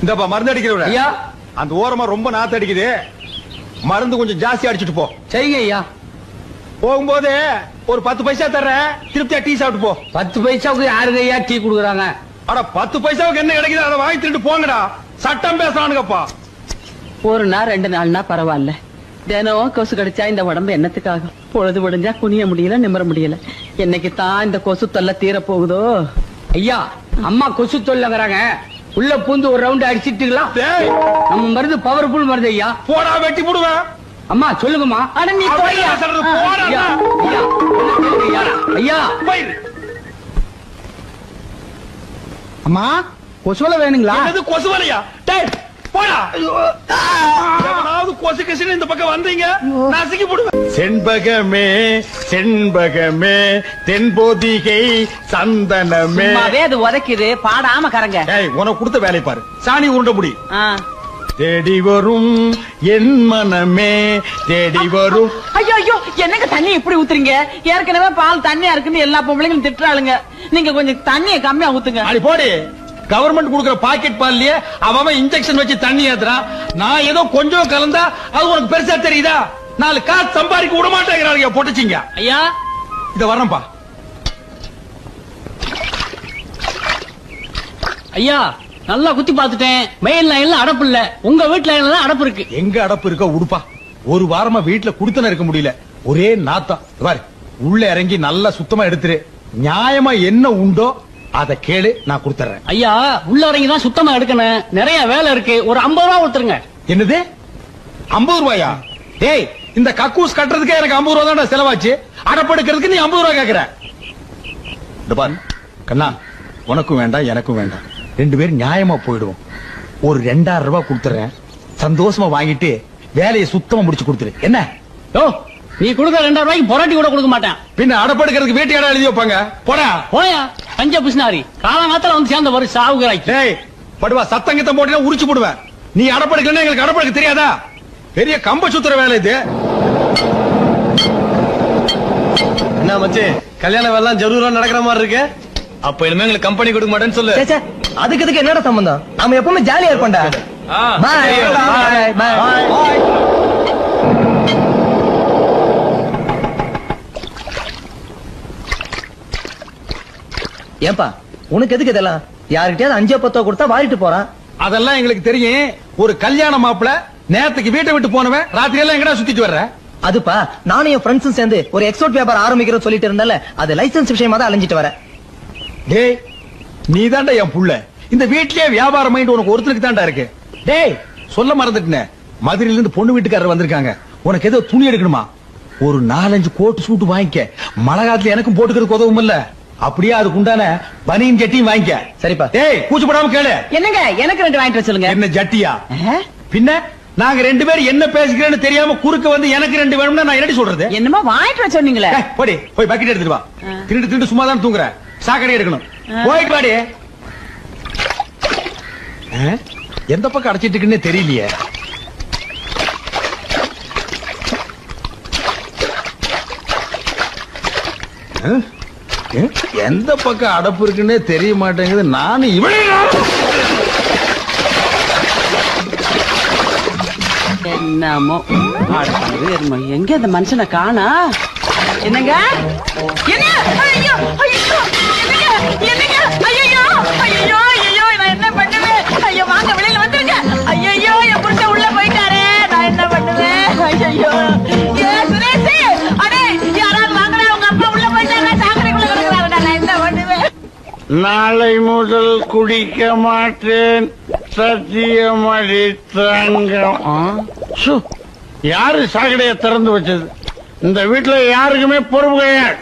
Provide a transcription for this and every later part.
இந்தப்பா மருந்து அடிக்கிறவர ஐயா அந்த ஓரமா ரொம்ப நாத்து அடிக்குது, மருந்து கொஞ்சம் ஜாஸ்தி அடிச்சுட்டு போ. சரிங்க ஐயா. போகும்போது ஒரு 10 பைசா தர்றேன், திருப்தியா டீ சாப்பிட்டு போ. 10 பைசாவுக்கு யாருக்கு ஐயா டீ குடுக்குறாங்க? அட 10 பைசாவுக்கு என்ன கிடைக்குது அதை வாங்கி திருட்டு போங்கடா. சட்டம் பேசுறானுங்கப்பா. ஒரு நாள் 2 நாள்னா பரவாயில்ல, தினம் கொசு கடிச்சா இந்த உடம்பு என்னத்துக்காகும்? பொழுது விடிஞ்சா குனிய முடியல, நிமிர முடியல. என்னைக்கு தான் இந்த கொசு தொல்லை தீர போகுதோ? ஐயா அம்மா கொசு தொல்லைங்கிறாங்க, உள்ள பூந்து ஒரு ரவுண்ட் அடிச்சிட்டுங்களா? நம்ம மருந்து பவர்ஃபுல் மருந்து ஐயா. போடா வெட்டி போடுவேன். அம்மா சொல்லுங்கம்மா. அட நீ போய்யா. ஐயா ஐயா அம்மா கொசுவலை வேணுங்களா? கொசு வலையா? போடா. எவனாவது கொசு கசின்னு இந்த பக்கம் வந்தீங்க நசுக்கி போடுவேன். செண்பகமே செண்பகமே தென்போதிகை சந்தனமே. அது உதைக்குது, பாடாம கரங்க. உனக்கு கொடுத்த வேலை பாரு, சாணி உருண்ட முடி. தேடி வரும் என் மனமே தேடி வரும். ஐயோ ஐயோ, என்னங்க தண்ணி இப்படி ஊத்துறீங்க? ஏற்கனவே பால் தண்ணியா இருக்குன்னு எல்லா பொம்பளைங்களும் திட்டுறாளுங்க. நீங்க கொஞ்சம் தண்ணியை கம்மியா ஊத்துங்க. அடி போடி. கவர்மெண்ட் கொடுக்கிற பாக்கெட் பால்லயே அவன் இன்ஜெக்ஷன் வச்சு தண்ணி ஏத்துறான். நான் ஏதோ கொஞ்சம் கலந்தா அது உனக்கு பெருசா தெரியுதா? 4 காசு சம்பாதிக்க விட மாட்டேங்கிறாங்க போட்டுச்சிங்க. ஐயா இத வரணும்பா. ஐயா நல்லா குத்தி பாத்துட்டேன், மெயில் லைன்ல அடப்பு இல்ல, உங்க வீட்டு லைன்ல அடப்பு இருக்கு. எங்க அடப்பு இருக்க உடுப்பா. ஒரு வாரமா வீட்டுல குடுத்தன இருக்க முடியல, ஒரே நாத்தம். பாரு, உள்ள இறங்கி நல்லா சுத்தமா எடுத்துரு. நியாயமா என்ன உண்டோ அத கேளு, நான் கொடுத்துறேன். ஐயா உள்ள இறங்கி தான் சுத்தமா எடுக்கணும், நிறைய வேலை இருக்கு, ஒரு 50 ரூபா கொடுத்துருங்க. என்னது 50 ரூபாயா? டேய், இந்த கக்கூஸ் கட்டுறதுக்கே எனக்கு 50 ரூபா தான் செலவாச்சு, அடப்படுக்கிறதுக்கு நீ 50 ரூபா கேக்குற. பாரு கண்ணா, உனக்கும் வேண்டாம் எனக்கும் வேண்டாம், 2 பேரும் நியாயமா போயிடுவோம். ஒரு 2000 ரூபாய் கொடுத்துறேன், சந்தோஷமா வாங்கிட்டு வேலையை சுத்தமா முடிச்சு கொடுத்துரு. என்ன? ஓ, நீ கொடுக்க 2000 ரூபாய்க்கு பொராட்டி கூட கொடுக்க மாட்டேன். பின்ன அடப்படுக்கிறதுக்கு வீட்டு இடம் எழுதி வைப்பாங்க. போடா போயா பஞ்ச பிசினாரி, காலங்காலத்துல வந்து சேர்ந்த ஒரு சாவுகிறாய். டேய் படுவா, சத்தங்கத்தை போட்டீங்கன்னா உரிச்சு போடுவேன். நீ அடப்படுக்கலன்னா எங்களுக்கு அடப்படுக்க தெரியாதா? பெரிய கம்ப சுத்துற வேலை இது. என்ன மச்சி, கல்யாண வேலை ஜரூரா நடக்கிற மாதிரி இருக்கு. அப்ப இனிமே எங்களுக்கு கம்பெனி கொடுக்க மாட்டேன்னு சொல்லு. அதுக்கு என்னடா சம்பந்தம்? நாம எப்பவுமே ஜாலியா இருப்போம்டா. ஏன்பா உனக்கு எதுக்கு இதெல்லாம்? யாருக்கிட்டயாவது 5-10 கொடுத்தா வாரிட்டு போறான். அதெல்லாம் எங்களுக்கு தெரியும். ஒரு கல்யாண மாப்பிள நேரத்துக்கு வீட்டை விட்டு போனவன் ராத்திரி எல்லாம் எங்கடா சுத்திட்டு வர்ற? அதுப்பா, நானும் என் ஃப்ரெண்ட்ஸும் சேர்ந்து ஒரு எக்ஸ்போர்ட் வியாபாரம் ஆரம்பிக்கிறோம் சொல்லிட்டு இருந்தால, அது லைசன்ஸ் விஷயமா தான் அலைஞ்சிட்டு வர. டேய், நீ தாண்டா என் புள்ள. இந்த வீட்லயே வியாபாரம் மைண்ட் உனக்கு ஒருத்தருக்கு தாண்டா இருக்கு. டேய், சொல்ல மறந்துட்டேன், மதுரையில இருந்து பொண்ணு வீட்டுக்காரர் வந்திருக்காங்க. உனக்கு ஏதோ துணி எடுக்கணுமா? ஒரு 4-5 கோட் சூட் வாங்கிக்க. மழை காலத்துல எனக்கும் போட்டுக்கிறதுக்கு உதவும் இல்ல. அப்படியே அதுக்கு உண்டான பனியன் ஜட்டியும் வாங்கிக்க. சரிப்பா. டேய், கூச்சப்படாம கேளு. என்னங்க எனக்கு 2 வாங்கிட்டு வர சொல்லுங்க. என்ன ஜட்டியா? பின்ன நாங்க 2 பேரும் என்ன பேசிக்கிறேன்னு தெரியாம குறுக்க வந்து எனக்கு 2 வேணும்னா நான் என்னடி சொல்றது? என்னமா வாங்கிட்டு வர சொன்னீங்களே. போடி, போய் பக்கெட் எடுத்துட்டு வா. திருண்டு சும்மா தான் தூங்குற, சாக்கடை எடுக்கணும். போயிட்டு வாடி. எந்த பக்கம் அடைச்சிட்டு இருக்குன்னு தெரியலையே. எந்த பக்கம் அடப்பு இருக்குன்னே தெரிய மாட்டேங்குது. நானும் என்னமோ எங்க அந்த மனுஷனை காணா? என்னங்க? என்ன? ஐயோ ஐயோ, என்னங்க? ஐயோ ஐயோ ஐயோ, நான் என்ன பண்ணுவேன்? ஐயோ வாங்க வெளியில வந்துருங்க. ஐயோ என் புருஷன் உள்ள போயிட்டாரே, நான் என்ன பண்ணுவேன்? ஐயோ சுரேஷ், அடே யாராவது வாங்கடா, உங்க அப்பா உள்ள போயிட்டாரா, சாக்கடைக்குள்ள கிடக்குறாருடா, நான் என்ன பண்ணுவேன்? நாளை முதல் குடிக்க மாட்டேன், சத்தியம் அடித்தாங்க. யாரு சாக்கடைய திறந்து வச்சது? இந்த வீட்டுல யாருக்குமே பொறுப்பு கிடையாது.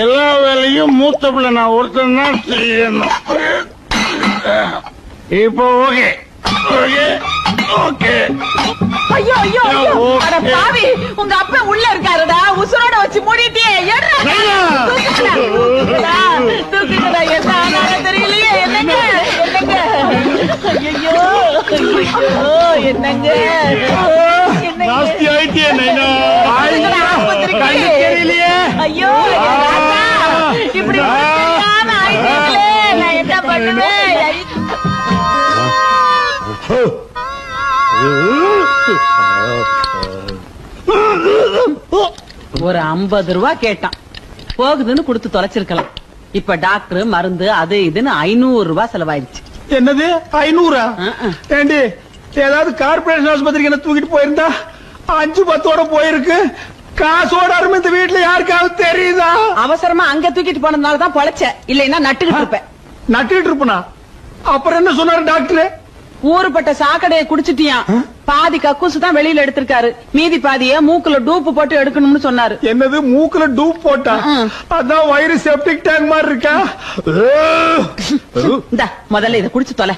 எல்லா வேலையும் மூத்த பிள்ளை நான் ஒருத்தன் தான் செய்யணும். இப்போ ஓகே ஓகே ஓகே. ஐயோ ஐயோ அட பாவி, உங்க அப்பா உள்ள இருக்காருடா, உசுரோட வச்சு மூடிட்டே. தூக்குங்கடா, என்ன ஆனாலும் தெரியலையே. என்னங்க என்னங்க? ஐயோ என்னங்க தெரியலையே. ஐயோ இப்படி நான் என்ன பண்ணுவேன்? ஒரு 50 ரூபாய் கேட்டான், போகுதுன்னு கொடுத்து தொலைச்சிருக்கலாம். இப்ப டாக்டர் மருந்து அது இதுன்னு 500 ரூபாய் செலவாயிடுச்சு. என்னது 500? ஏண்டி ஏதாவது கார்பரேஷன் ஆஸ்பத்திரிக்கு என்ன தூக்கிட்டு போயிருந்தா 5-10 போயிருக்கு. காசோட அருமை இந்த வீட்டுல யாருக்காவது தெரியுதா? அவசரமா அங்க தூக்கிட்டு போனதுனால தான் பொழைச்ச, இல்லைன்னா நட்டுக்கிட்டு இருப்பேன். நட்டுக்கிட்டு இருப்பனா? அப்புறம் என்ன சொன்னாரு டாக்டர்? ஊருப்பட்ட சாக்கடையை குடிச்சிட்டியான், பாதி கக்கூசு தான் வெளியில எடுத்திருக்காரு, மீதி பாதிய மூக்குல டூப்பு போட்டு எடுக்கணும்னு சொன்னாரு. என்னது மூக்குல டூப் போட்டா? அதான் வயிறு செப்டிக் டேங்க் மாதிரி இருக்கா? இந்த முதல்ல இதை குடிச்சு தொலை.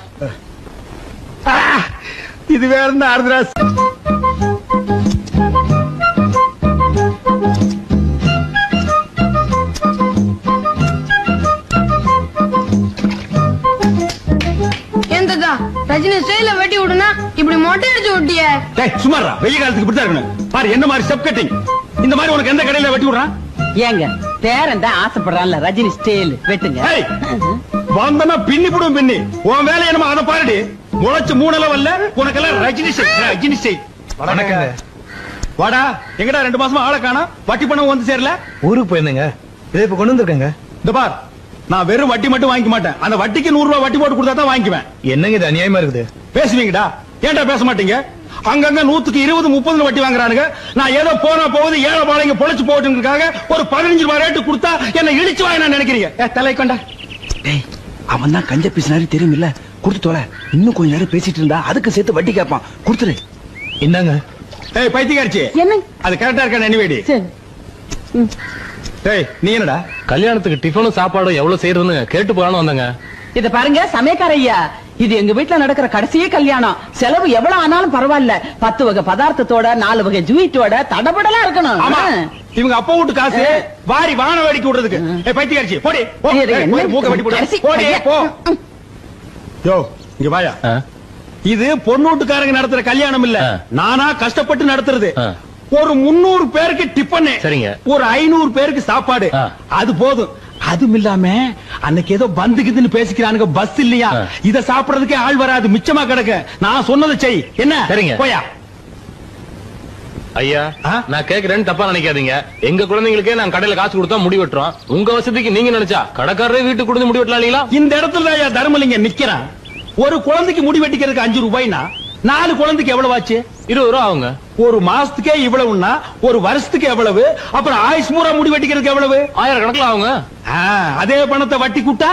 இது வேற என்ன அர்த்தராஸ்? ரஜினி ஸ்டைல வெட்டி விடுனா இப்படி மொட்டை அடிச்சு விட்டிய. சுமாரா வெயில் காலத்துக்கு இப்படி தான் இருக்கணும். பாரு என்ன மாதிரி ஸ்டெப் கட்டிங். இந்த மாதிரி உனக்கு எந்த கடையில வெட்டி விடுறான்? ஏங்க பேரன் தான் ஆசைப்படுறான்ல ரஜினி ஸ்டைல் வெட்டுங்க. வந்தனா பின்னி போடும் பின்னி. உன் வேலை என்னமா அதை பாருடி. முளைச்சு 3 லெவல்ல உனக்கெல்லாம் ரஜினி ஸ்டைல். ரஜினி ஸ்டைல். வணக்கங்க. வாடா, எங்கடா 2 மாசமா ஆளை காணோம்? வட்டி பணம் வந்து சேரல? ஊருக்கு போயிருந்தேங்க, இதை இப்ப கொண்டு வந்திருக்கேங்க. இந்த பார், நான் வெறும் வட்டி மட்டும் வாங்கிக்க மாட்டேன். அந்த வட்டிக்கு 100 ரூபாய் வட்டி போட்டு கொடுத்தா தான் வாங்கிக்குவேன். என்னங்க இது அநியாயமா இருக்குது? பேசுவீங்கடா, ஏன்டா பேச மாட்டீங்க? அங்கங்க 100க்கு 20-30 வட்டி வாங்குறானுங்க. நான் ஏதோ போனா போகுது ஏழை பாளைங்க பொழைச்சு போட்டுருக்காங்க. ஒரு 15 ரூபாய் ரேட்டு கொடுத்தா என்ன இழிச்சு வாங்க நான் நினைக்கிறீங்க? தலை கொண்டா. அவன் தான் கஞ்ச பேசினாரு தெரியுமில்ல, கொடுத்துட்டோல. இன்னும் கொஞ்ச நேரம் பேசிட்டு இருந்தா அதுக்கு சேர்த்து வட்டி கேட்பான், கொடுத்துரு. என்னங்க? ஏய் பைத்தியக்காரச்சி, என்ன அது கரெக்டா இருக்கா? நினைவேடி. ஏய் நீ என்னடா? கல்யாணத்துக்கு டிஃபனும் சாப்பாடும் எவ்வளவு செய்யறதுன்னு கேட்டு போறான்னு வந்தாங்க. இத பாருங்க சமயக்கார ஐயா, இது எங்க வீட்டுல நடக்கிற கடைசியே கல்யாணம். செலவு எவ்வளவு ஆனாலும் பரவாயில்ல, 10 வகை பதார்த்தத்தோட 4 வகை ஜூயிட்டோட தடபடலா இருக்கணும். ஆமா, இவங்க அப்பா வீட்டு காசு வாரி வான வேடிக்கை விடுறதுக்கு. ஏய் பைத்தியக்காரச்சி போடி. மூக்க வெட்டி போடு. போடி போ. யோ இங்க வாயா. இது பொண்ணு வீட்டுக்காரங்க நடத்துற கல்யாணம் இல்ல, நானா கஷ்டப்பட்டு நடத்துறது. ஒரு 300 பேருக்கு டிஃபன், சரிங்க, ஒரு 500 பேருக்கு சாப்பாடு, அது போதும். அதுவும் இல்லாம அன்னைக்கு ஏதோ பந்துக்குதுன்னு பேசிக்கிறானுங்க, பஸ் இல்லையா, இத சாப்பிடறதுக்கே ஆள் வராது, மிச்சமா கிடக்கு. நான் சொன்னதை செய். என்ன? சரிங்க. போயா. ஐயா நான் கேக்குறேன்னு தப்பா நினைக்காதீங்க. எங்க குழந்தைங்களுக்கே நான் கடையில காசு கொடுத்தா முடி வெட்டுறோம். உங்க வசதிக்கு நீங்க நினைச்சா கடைக்காரரே வீட்டுக்கு கொடுத்து முடி வெட்டலாம் இல்லீங்களா? இந்த இடத்துல ஐயா தர்மலிங்க நிக்கிறான். ஒரு குழந்தைக்கு முடி வெட்டிக்கிறதுக்கு 5 ரூபாய்னா 4 குழந்தைக்கு எவ்வளவு ஆச்சு? 20 ரூபா ஆகுங்க. ஒரு மாசத்துக்கே இவ்வளவுன்னா ஒரு வருஷத்துக்கு எவ்வளவு? அப்புறம் ஆயுஷ் பூரா முடி வெட்டிக்கிறதுக்கு எவ்வளவு? 1000 கணக்குல ஆகுங்க. அதே பணத்தை வட்டி கூட்டா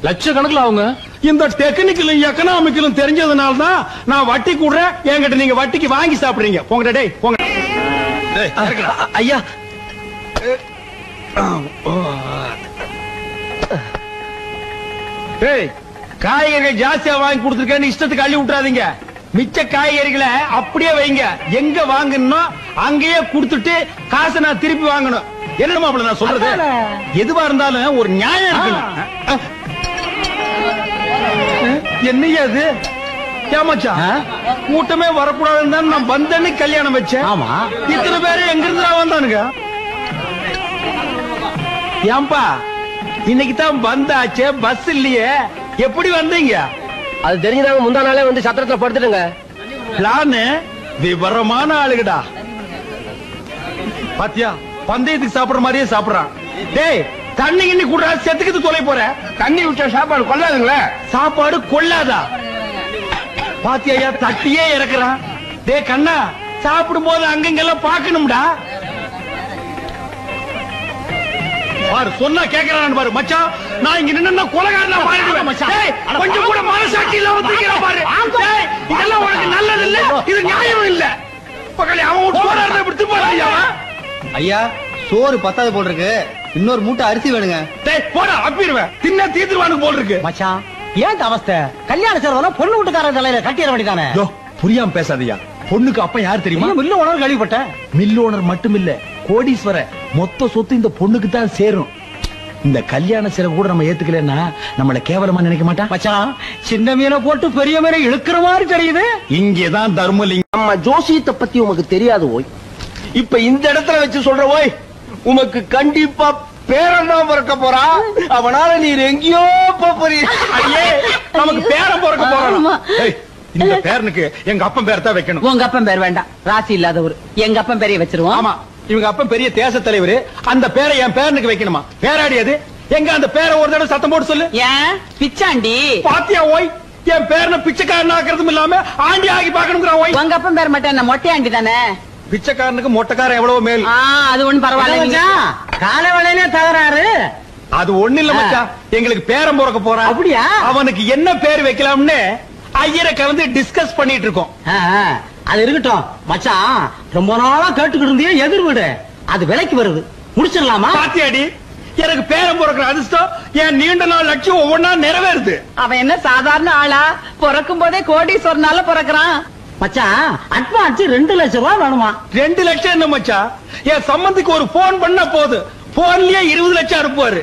லட்ச கணக்குல ஆகுங்க. இந்த டெக்னிக்கலும் எக்கனாமிக்கலும் தெரிஞ்சதுனால தான் நான் வட்டி கூடுறேன். என்கிட்ட நீங்க வட்டிக்கு வாங்கி சாப்பிடுறீங்க. போங்கடா டேய் போங்க. ஐயா டேய், காய்கறிகள் ஜாஸ்தியா வாங்கி கொடுத்துருக்கேன்னு இஷ்டத்துக்கு அள்ளி விட்டுறாதீங்க. மிச்ச காய்கறிகளை அப்படியே வைங்க. எங்க வாங்கணும் அங்கேயே கொடுத்துட்டு காசை நான் திருப்பி வாங்கணும். என்னமா அப்படி நான் சொல்றது? எதுவா இருந்தாலும் ஒரு நியாயம் இருக்கணும். என்னையா அது? ஏமாச்சா கூட்டமே வரக்கூடாதுன்னு தான் நான் வந்தேன்னு கல்யாணம் வச்சேன். ஆமா, இத்தனை பேரு எங்க இருந்து வந்தானுங்க? ஏன்பா இன்னைக்கு தான் வந்தாச்சே, பஸ் இல்லையே, எப்படி வந்தீங்க? அது தெரிஞ்சுதாங்க முந்தா நாளே வந்து சத்திரத்துல படுத்துடுங்க. பிளானு விவரமான ஆளுகடா. பாத்தியா, பந்தயத்துக்கு சாப்பிடுற மாதிரியே சாப்பிடுறான். டேய் தண்ணி கிண்ணி கூட செத்துக்கிட்டு தொலை போற. தண்ணி விட்ட சாப்பாடு கொள்ளாதுங்களே. சாப்பாடு கொள்ளாதா? பாத்தியா தட்டியே இறக்குறான். டேய் கண்ணா, சாப்பிடும் போது அங்கங்கெல்லாம் பாக்கணும்டா. பாரு சொன்னா கேக்குறான் பாரு. மச்சான் நான் இங்க நின்னா கொலைகாரனா மாறிடுவேன் மச்சான். டேய் கொஞ்சம் கூட மனசாட்சி இல்லாம தூக்கிற பாரு. டேய் இதெல்லாம் உனக்கு நல்லது இல்ல, இது நியாயம் இல்ல. பக்கத்துல அவன் போறானே விட்டு போறாயா? ஐயா சோறு பத்தாது போல் இருக்கு, இன்னொரு மூட்டை அரிசி வேணுங்க. டேய் போடா, அப்பிடுவேன். தின்ன தீத்துருவானு போல் இருக்கு. மச்சான் ஏன் அவஸ்தை? கல்யாண செலவெல்லாம் பொண்ணு வீட்டுக்காரன் தலையில கட்டிட வேண்டியதானே? யோ புரியாம பேசாதயா. பொண்ணுக்கு அப்ப யார் தெரியுமா? மில்லு ஓனர் கேள்விப்பட்டேன். மில் ஓனர் மட்டும் இல்ல, கோடீஸ்வர. மொத்த சொத்து இந்த பொண்ணுக்கு தான் சேரும். இந்த கல்யாண செலவு கூட நம்ம ஏத்துக்கலன்னா நம்மள கேவலமா நினைக்க மாட்டான். மச்சான் சின்ன மீனை போட்டு பெரிய மீனை இழுக்கிற மாதிரி தெரியுது. இங்கதான் தர்மலிங்கம். நம்ம ஜோசியத்தை பத்தி உமக்கு தெரியாது ஓய். இப்ப இந்த இடத்துல வச்சு சொல்ற ஓய், உமக்கு கண்டிப்பா பேரன் தான் பிறக்க போறா. அவனால நீர் எங்கேயோ போறீ. ஐயே நமக்கு பேரன் பிறக்க போறான். இந்த பேரனுக்கு எங்க அப்பன் பேர் தான் வைக்கணும். உங்க அப்பன் பேர் வேண்டாம், ராசி இல்லாதவர். எங்க அப்பன் பேரைய வச்சிருவோம். ஆமா, இவங்க அப்பன் பெரிய தேச தலைவர், அந்த பேரை என் பேரனுக்கு வைக்கணுமா? பேராடியது எங்க? அந்த பேரை ஒரு தடவை சத்தம் போட்டு சொல்லு. ஏன் பிச்சாண்டி? பாத்தியா ஓய், என் பேரனை பிச்சைக்காரன் ஆக்குறதும் இல்லாம ஆண்டி ஆகி பாக்கணுங்கிற ஓய். உங்க அப்பன் பேர் மட்டும் என்ன மொட்டையாண்டி தானே? பிச்சைக்காரனுக்கு மொட்டைக்காரன் எவ்வளவு மேல். அது ஒண்ணு பரவாயில்ல. கால வேலையிலே தகராறு. அது ஒண்ணு இல்ல மச்சான், எங்களுக்கு பேரன் பிறக்க போறான். அப்படியா? அவனுக்கு என்ன பேர் வைக்கலாம்னு ஐயரை கலந்து டிஸ்கஸ் பண்ணிட்டு இருக்கோம். அது இருக்கட்டும் மச்சான், ரொம்ப நாளா கேட்டுக்கிட்டு இருந்தியே எதிர் வீடு, அது விலைக்கு வருது, முடிச்சிடலாமா? பாத்தியாடி, எனக்கு பேரன் பிறக்கிற அதிர்ஷ்டம் என் நீண்ட நாள் லட்சியம் ஒவ்வொன்னா நிறைவேறுது. அவன் என்ன சாதாரண ஆளா? பிறக்கும் போதே கோடீஸ்வரனால பிறக்கிறான். மச்சான் அட்வான்ஸ் 2 லட்சம் ரூபாய் வேணுமா? 2 லட்சம் என்ன மச்சான், என் சம்பந்திக்கு ஒரு போன் பண்ணா போது, போன்லயே 20 லட்சம் அனுப்புவாரு.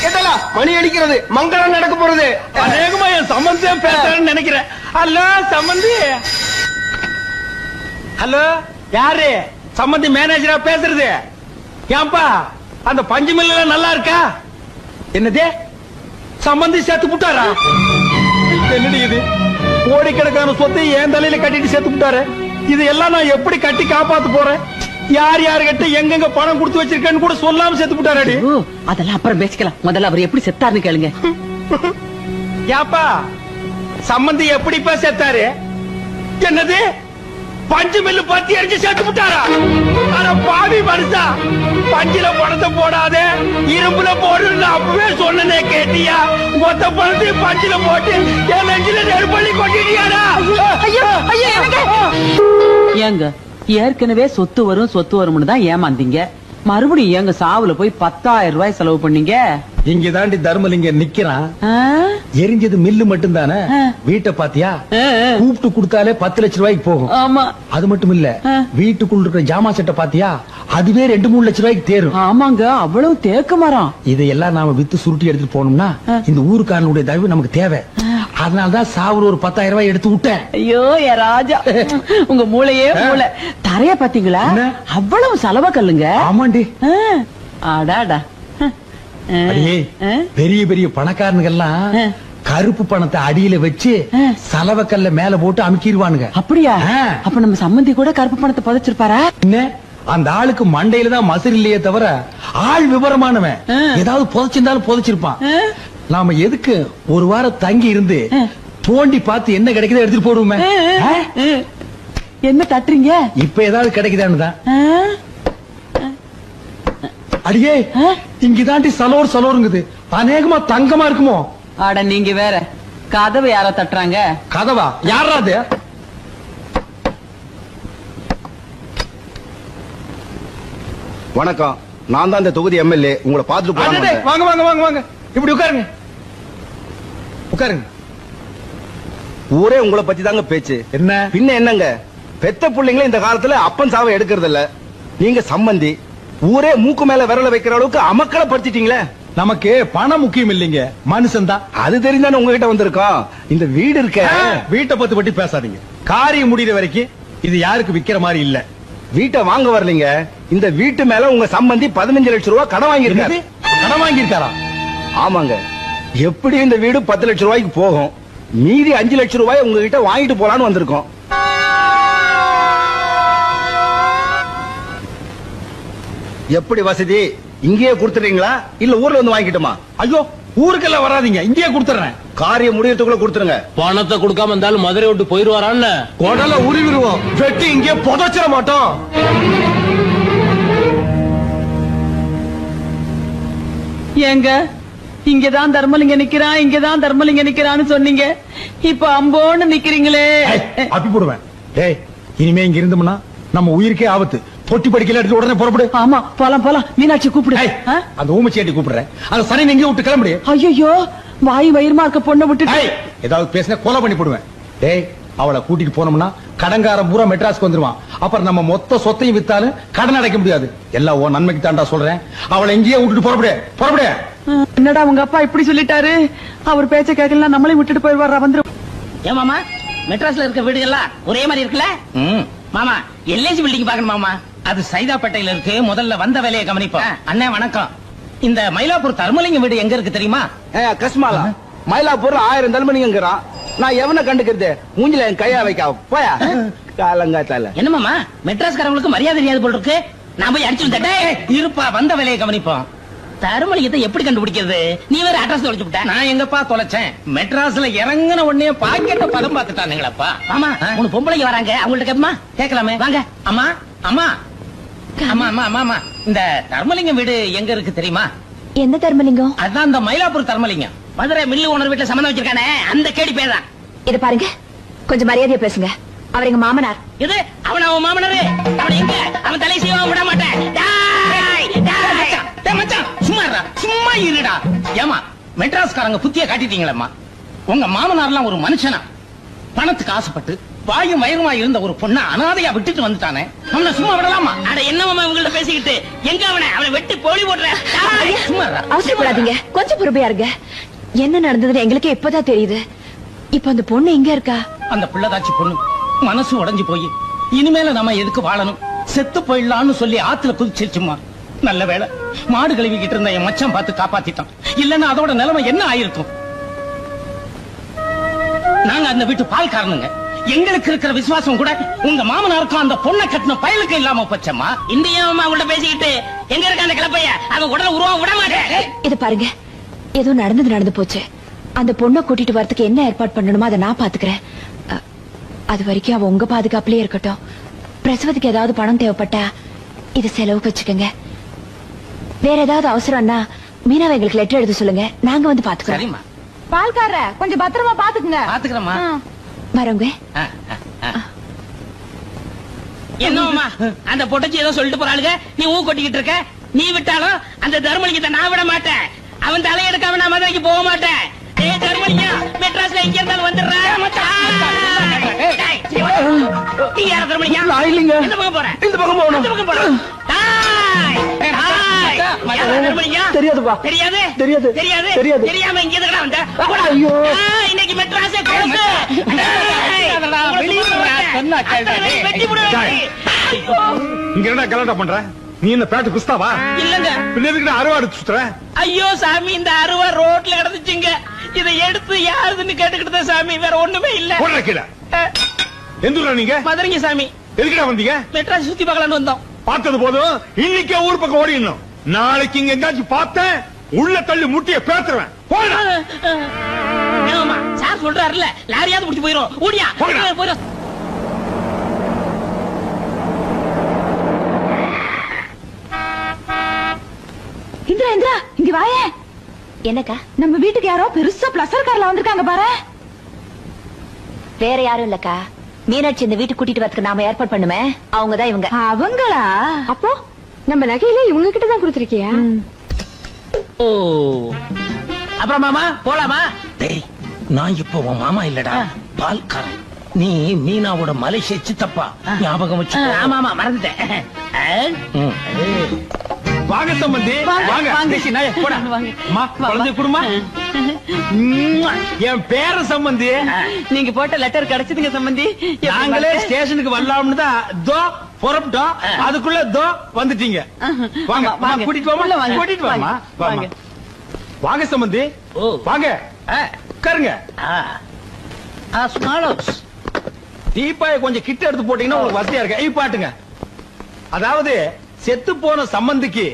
கேட்டலா மணி அடிக்கிறது, மங்களம் நடக்க போறது. அநேகமா என் சம்பந்தியம் பேசுறேன்னு நினைக்கிறேன். ஹலோ சம்பந்தி. ஹலோ, யாரு? சம்பந்தி மேனேஜரா பேசுறது? ஏன்பா அந்த பஞ்சு மில்ல நல்லா இருக்கா? என்னது, சம்பந்தி சேர்த்து புட்டாரா? என்னடி இது, கோடிக்கணக்கான சொத்தை என் தலையில கட்டிட்டு சேர்த்து புட்டாரு. இது எல்லாம் நான் எப்படி கட்டி காப்பாத்து போறேன்? யார் யாரு கிட்ட எங்கெங்க பணம் கொடுத்து வச்சிருக்கேன்னு கூட சொல்லாம சேர்த்து புட்டாரடி. அதெல்லாம் அப்புறம் பேசிக்கலாம், முதல்ல அவர் எப்படி செத்தாருன்னு கேளுங்க. யாப்பா சம்பந்தி எப்படிப்பா செத்தாரு? என்னது, பஞ்சு மில்லு பத்தி அடிச்சு சேர்த்து விட்டாரா? ஆனா பாவி மனுஷா, பஞ்சில பணத்தை போடாத, இரும்புல போடுன்னு அப்பவே சொன்னனே, கேட்டியா? மொத்த பணத்தையும் பஞ்சில போட்டு என் நெஞ்சில நெருப்பள்ளி கொட்டிட்டியாடா? ஏங்க ஏற்கனவே சொத்து வரும்னு தான் ஏமாந்தீங்க, மறுபடியும் ஏங்க சாவுல போய் 10,000 ரூபாய் செலவு பண்ணீங்க? இங்க தாண்டி தர்மலிங்க நிக்கிறான். எரிஞ்சது மில்லு மட்டும் தானே, வீட்டை பாத்தியா? கூப்பிட்டு கொடுத்தாலே 10 லட்சம் ரூபாய்க்கு போகும். ஆமா, அது மட்டும் இல்ல, வீட்டுக்குள்ள இருக்கிற ஜாமா செட்டை பாத்தியா? அதுவே 2-3 லட்சம் ரூபாய்க்கு தேரும். ஆமாங்க, அவ்வளவு தேக்க மரம். இதையெல்லாம் நாம வித்து சுருட்டி எடுத்துட்டு போனோம்னா இந்த ஊருக்காரனுடைய தயவு நமக்கு தேவை. அதனாலதான் சாவுல ஒரு 10,000 ரூபாய் எடுத்து விட்டேன். ஐயோ என் ராஜா, உங்க மூளையே மூளை. தரைய பாத்தீங்களா? அவ்வளவு செலவ கல்லுங்க. ஆமாண்டி. ஆடாடா, பெரிய பெரிய பணக்காரனுங்கெல்லாம் கருப்பு பணத்தை அடியில வச்சு சலவக்கல்ல மேல போட்டு அமுக்கிடுவானுங்க. அப்படியா? அப்ப நம்ம சம்பந்தி கூட கருப்பு பணத்தை புதைச்சிருப்பாரா? அந்த ஆளுக்கு மண்டையில தான் மசர் இல்லையே தவிர ஆள் விவரமானவன். ஏதாவது புதைச்சிருந்தாலும் புதைச்சிருப்பான். நாம எதுக்கு ஒரு வாரம் தங்கி இருந்து தோண்டி பார்த்து என்ன கிடைக்குதோ எடுத்துட்டு போடுவோமே. என்ன தட்டுறீங்க? இப்ப ஏதாவது கிடைக்குதான்னு தான். அடியே, இங்கதாண்டி சலோருங்குது, அநேகமா தங்கமா இருக்குமோ? ஆட நீங்க வேற, கதவை யாரோ தட்டுறாங்க. கதவா? யாராது? வணக்கம், நான் தான் இந்த தொகுதி எம்எல்ஏ. உங்களை பார்த்துட்டு போறேன். வாங்க வாங்க வாங்க வாங்க, இப்படி உட்காருங்க உட்காருங்க. ஊரே உங்களை பத்தி தாங்க பேச்சு. என்ன பின்ன என்னங்க, பெத்த பிள்ளைங்களே இந்த காலத்துல அப்பன் சாவை எடுக்கிறது இல்ல. நீங்க சம்பந்தி, ஊரே மூக்கு மேல விரல வைக்கிற அளவுக்கு அமக்களை படுத்திட்டீங்களே. நமக்கு பணம் முக்கியம் இல்லைங்க, மனுஷன் தான். அது தெரிஞ்சானே உங்ககிட்ட வந்திருக்கோம். இந்த வீடு இருக்க, வீட்டை பத்தி பேசாதீங்க. காரியம் முடிகிற வரைக்கும் இது யாருக்கு விக்கிற மாதிரி இல்ல. வீட்டை வாங்க வரலீங்க, இந்த வீட்டு மேல உங்க சம்பந்தி 15 லட்சம் ரூபாய் கடன் வாங்கியிருக்காரு. கடன் வாங்கியிருக்காரா? ஆமாங்க. எப்படி இந்த வீடு 10 லட்சம் ரூபாய்க்கு போகும், மீதி 5 லட்சம் ரூபாய் உங்ககிட்ட வாங்கிட்டு போலான்னு வந்திருக்கோம். எப்படி வசதி? இங்கேயே கொடுத்துறீங்களா இல்ல ஊர்ல வந்து வாங்கிட்டுமா? ஐயோ, ஊருக்கெல்லாம் வராதீங்க, இங்கேயே கொடுத்துறேன். காரியம் முடியறதுக்குள்ள கொடுத்துருங்க. பணத்தை கொடுக்காம இருந்தாலும் மதுரை விட்டு போயிருவாரான்னு உடல உருவிடுவோம், வெட்டி இங்கே புதைச்சிட மாட்டோம். ஏங்க, இங்கதான் தர்மலிங்க நிக்கிறான், இங்கதான் தர்மலிங்க நிக்கிறான்னு சொன்னீங்க, இப்ப அம்போன்னு நிக்கிறீங்களே. அப்படி போடுவேன். டேய், இனிமே இங்க இருந்தோம்னா நம்ம உயிருக்கே ஆபத்து. பொட்டி படிக்கல எடுத்து உடனே புறப்படு. ஆமா, போலாம் போலாம். மீனாட்சி கூப்பிடு. அந்த ஊமச்சியாட்டி கூப்பிடுறேன். அந்த சனி எங்க விட்டு கிளம்புடி. ஐயோ, வாய் வயிறுமா இருக்க பொண்ணை விட்டு ஏதாவது பேசினா கொலை பண்ணி போடுவேன். டேய், அவளை கூட்டிட்டு போனோம்னா கடன்காரன் பூரா மெட்ராஸ்க்கு வந்துருவான். அப்புறம் நம்ம மொத்த சொத்தையும் வித்தாலும் கடன் அடைக்க முடியாது. எல்லாம் உன் நன்மைக்கு தாண்டா சொல்றேன். அவளை இங்கேயே விட்டுட்டு புறப்படு. என்னடா உங்க அப்பா இப்படி சொல்லிட்டாரு? அவர் பேச்ச கேட்கலாம், நம்மளே விட்டுட்டு போயிடுவாரா? வந்துரும். ஏன் மாமா, மெட்ராஸ்ல இருக்க வீடுகள்லாம் ஒரே மாதிரி இருக்குல்ல? மாமா, எல்ஐசி பில்டிங் பாக்கணும் மாமா. அது சைதாப்பேட்டையில இருக்கு. முதல்ல வந்த வேலையை கவனிப்போம். அண்ணே வணக்கம். இந்த மயிலாப்பூர் தர்மலிங்க வீடு எங்க இருக்கு தெரியுமா? கஸ்மாலா, மயிலாப்பூர்ல 1000 தர்மலிங்கிறான். நான் எவனை கண்டுக்கிறது? மூஞ்சில என் கையா வைக்க போயா காலங்காத்தால. என்ன மாமா மெட்ராஸ்காரங்களுக்கு மரியாதை தெரியாது போல் இருக்கு. நான் போய் அடிச்சு இருப்பா, வந்த வேலையை கவனிப்போம். தருமலிங்கத்தை எப்படி கண்டுபிடிக்கிறது? நீ வேற அட்ரஸ் தொலைச்சு விட்ட. நான் எங்கப்பா தொலைச்சேன்? மெட்ராஸ்ல இறங்கின உடனே பாக்கெட்ட பதம் பார்த்துட்டானுங்களப்பா. ஆமா, உனக்கு பொம்பளைங்க வராங்க, அவங்கள்ட்ட கேப்பமா கேட்கலாமே. வாங்க. அம்மா அம்மா அம்மா அம்மா அம்மா அம்மா இந்த தர்மலிங்கம் வீடு எங்க இருக்கு தெரியுமா? என்ன தர்மலிங்கம்? அதான் இந்த மயிலாப்பூர் தர்மலிங்கம். மதுரை மில்லு ஓனர் வீட்டுல சம்மந்தம் வச்சிருக்கானே, அந்த கேடி பேதான். இத பாருங்க, கொஞ்சம் மரியாதையா பேசுங்க. அவர் எங்க மாமனார். இது அவன் அவன் மாமனாரு. அவன் எங்க? அவன் தலை செய்வா விட மாட்டேன். சும்மா இருடா. ஏமா மெட்ராஸ்காரங்க புத்திய காட்டிட்டீங்களம்மா. உங்க மாமனார்லாம் ஒரு மனுஷனா? பணத்துக்கு ஆசைப்பட்டு வாயும் வயிறுமா இருந்த ஒரு பொண்ண அனாதையா விட்டுட்டு வந்துட்டானே, அவனை சும்மா விடலாமா? அட என்னமா இவங்கள்ட்ட பேசிக்கிட்டு எங்க அவனை வெட்டி போலி போடுற. அவசரப்படாதீங்க, கொஞ்சம் பொறுமையா இருங்க. என்ன நடந்ததுன்னு எங்களுக்கே இப்பதான் தெரியுது. இப்ப அந்த பொண்ணு எங்க இருக்கா? அந்த பிள்ளைதாச்சி பொண்ணு மனசு உடைஞ்சு போய் இனிமேல நம்ம எதுக்கு வாழணும், செத்து போயிடலான்னு சொல்லி ஆத்துல குதிச்சிருச்சுமா. நல்ல வேளை மாடு கழுவிக்கிட்டு இருந்த என் மச்சான் பார்த்து காப்பாத்திட்டான். இல்லன்னா அதோட நிலைமை என்ன ஆயிருக்கும்? நாங்க அந்த வீட்டு பால்காரனுங்க. எங்களுக்கு இருக்கிற விசுவாசம் கூட உங்க மாமனாருக்கும் அந்த பொண்ணை கட்டின பயலுக்கு இல்லாம போச்சம்மா. இந்த ஏமா அவங்கள்ட்ட பேசிக்கிட்டு எங்க இருக்க அந்த கிளப்பைய அவன் உடனே உருவா விட மாட்டேன். இது பாருங்க, ஏதோ நடந்து போச்சு. அந்த பொண்ணை கூட்டிட்டு வரதுக்கு என்ன ஏற்பாடு பண்ணணுமோ அதை நான் பாத்துக்கிறேன். அது வரைக்கும் அவ உங்க பாதுகாப்புலயே இருக்கட்டும். பிரசவத்துக்கு ஏதாவது பணம் தேவைப்பட்டா இது செலவுக்கு வச்சுக்கோங்க. வேற ஏதாவது அவசரம்னா மீனாவை எங்களுக்கு லெட்டர் எழுத சொல்லுங்க, நாங்க வந்து பாத்துக்கிறோம். பால்கார கொஞ்சம் பத்திரமா பாத்துக்குங்க. பாத்துக்கிறோமா? வரவங்க. என்னம்மா அந்த பொட்டச்சி ஏதோ சொல்லிட்டு போறாளுங்க, நீ ஊ கொட்டிக்கிட்டு இருக்க. நீ விட்டாலும் அந்த தர்மலிங்கத்தை நான் விட மாட்டேன். அவன் தலையெடுக்காம நான் மதுரைக்கு போக மாட்டேன். தர்மலிங்கம் மெட்ராஸ்ல எங்க இருந்தாலும் வந்துடுறேன். நீ யார தர்மலிங்கம்? இந்த பக்கம் போறேன். இந்த பக்கம் போகணும். இந்த பக்கம் போறேன். தெரியாதுப்பா. தெரியாது தெரியாது தெரியாது தெரியாது. தெரியாம இங்க எதுக்குடா வந்த? ஐயோ, இன்னைக்கு மெட்ராஸே க்ளோஸ். இங்க என்ன கலாட்டா பண்ற? நீ என்ன பேட்டு குஸ்தாவா? இல்லங்க. பின்ன எதுக்கு அறுவாடு சுத்துற? ஐயோ சாமி, இந்த அருவா ரோட்ல கிடந்துச்சுங்க. இதை எடுத்து யாருதுன்னு கேட்டுக்கிட்டு சாமி, வேற ஒண்ணுமே இல்ல. போடுற கீழே. எந்த ஊரா நீங்க? மதுரைங்க சாமி. எதுக்குடா வந்தீங்க? மெட்ராஸ் சுத்தி பார்க்கலான்னு வந்தோம். பார்த்தது போதும், இன்னைக்கே ஊர் பக்கம் ஓடிடணும். நாளைக்கு இங்க எங்காச்சும் பார்த்தேன் உள்ள தள்ளி முட்டிய பேத்துறேன். போடா. சார் சொல்றாருல்ல, லாரியாவது முடிச்சு போயிரும். ஓடியா போயிரும். இந்திரா இந்திரா இங்க வாயே. என்னக்கா? நம்ம வீட்டுக்கு யாரோ பெருசா பிளஸர் கார்ல வந்திருக்காங்க பாரு. வேற யாரும் இல்லக்கா, மீனாட்சி இந்த வீட்டுக்கு கூட்டிட்டு வரதுக்கு நாம ஏற்பாடு பண்ணுமே, அவங்கதான் இவங்க. அவங்களா? அப்போ நம்ம நகையில இவங்க கிட்ட தான் கொடுத்திருக்கியா? ஓ, அப்புறம் மாமா போலாமா? டேய், நான் இப்போ உன் மாமா இல்லடா, பால்காரன். நீ மீனாவோட மலேசிய சித்தப்பா, ஞாபகம் வச்சு. ஆமா ஆமா, மறந்துட்டேன். வாங்க சம்பந்தி, வாங்க. போடா. அம்மா, குழந்தை குடுமா. என் பேர சம்பந்தி. நீங்க போட்ட லெட்டர் கிடைச்சதுங்க சம்பந்தி. நாங்களே ஸ்டேஷனுக்கு வரலாம்னு தான் தோ புறப்பட்டோம். அதுக்குள்ள தோ வந்துட்டீங்க. வாங்க வாங்க, கூட்டிட்டு வாமா. கூட்டிட்டு வாமா. வாங்க வாங்க சம்பந்தி, வாங்க உட்காருங்க. டீப்பாய கொஞ்சம் கிட்ட எடுத்து போட்டீங்கன்னா உங்களுக்கு வசதியா இருக்கு. பாட்டுங்க. அதாவது செத்து போன சம்பந்திக்கு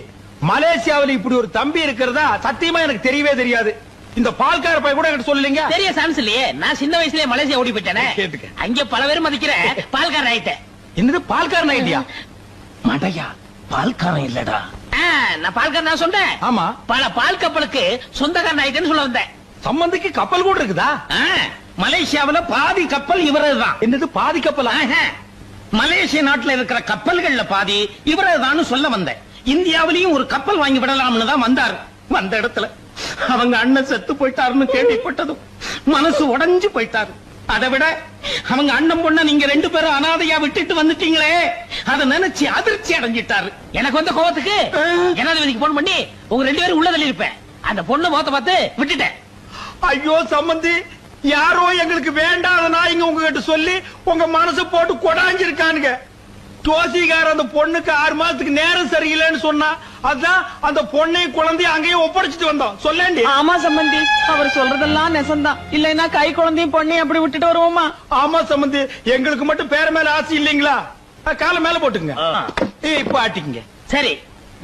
மலேசியாவில் இப்படி ஒரு தம்பி இருக்கிறதா சத்தியமா எனக்கு தெரியவே தெரியாது. இந்த பால்கார பையன் கூட எனக்கு சொல்லலீங்க. தெரிய சான்ஸ் இல்லையே. நான் சின்ன வயசுலயே மலேசியா ஓடி போயிட்டேனே. அங்க பல பேர் மதிக்கிற பால்காரன் ஆயிட்டேன். என்னது பால்காரன் ஆயிட்டியா? மடையா, பால்காரன் இல்லடா. நான் பால்காரன் தான் சொன்னேன். ஆமா, பல பால் கப்பலுக்கு சொந்தக்காரன் ஆயிட்டேன்னு சொல்ல வந்தேன். சம்பந்திக்கு கப்பல் கூட இருக்குதா? மலேசியாவுல பாதி கப்பல் இவரதுதான். என்னது பாதி கப்பலா? மலேசிய நாட்டுல இருக்கிற கப்பல்கள்ல பாதி இவரதுதான் சொல்ல வந்தேன். இந்தியாவிலையும் ஒரு கப்பல் வாங்கி விடலாம்னு தான் வந்தாரு. வந்த இடத்துல அவங்க அண்ணன் செத்து போயிட்டாருன்னு கேள்விப்பட்டதும் மனசு உடைஞ்சு போயிட்டாரு. அதை விட அவங்க அண்ணன் பொண்ண நீங்க 2 பேரும் அனாதையா விட்டுட்டு வந்துட்டீங்களே, அதை நினைச்சு அதிர்ச்சி அடைஞ்சிட்டாரு. எனக்கு வந்த கோவத்துக்கு ஜனாதிபதிக்கு போன் பண்ணி உங்க 2 பேரும் உள்ள தள்ளி இருப்பேன். அந்த பொண்ணு முகத்தை பார்த்து விட்டுட்டேன். ஐயோ சம்பந்தி, யாரோ எங்களுக்கு வேண்டாத நாய்ங்க உங்ககிட்ட சொல்லி உங்க மனசு போட்டு கொடாஞ்சிருக்கானுங்க. ஜோசிகார அந்த பொண்ணுக்கு 6 மாசத்துக்கு நேரம் சரியில்லைன்னு சொன்னா அதான் அந்த பொண்ணை குழந்தைய அங்கேயே ஒப்படைச்சிட்டு வந்தோம். சொல்லேண்டி. ஆமா சம்பந்தி, அவர் சொல்றதெல்லாம் நெசந்தான். இல்லைன்னா கை குழந்தையும் பொண்ணையும் அப்படி விட்டுட்டு வருவோமா? ஆமா சம்பந்தி, எங்களுக்கு மட்டும் பேர மேல ஆசை இல்லீங்களா? கால மேல போட்டுங்க. இப்ப ஆட்டிக்குங்க. சரி,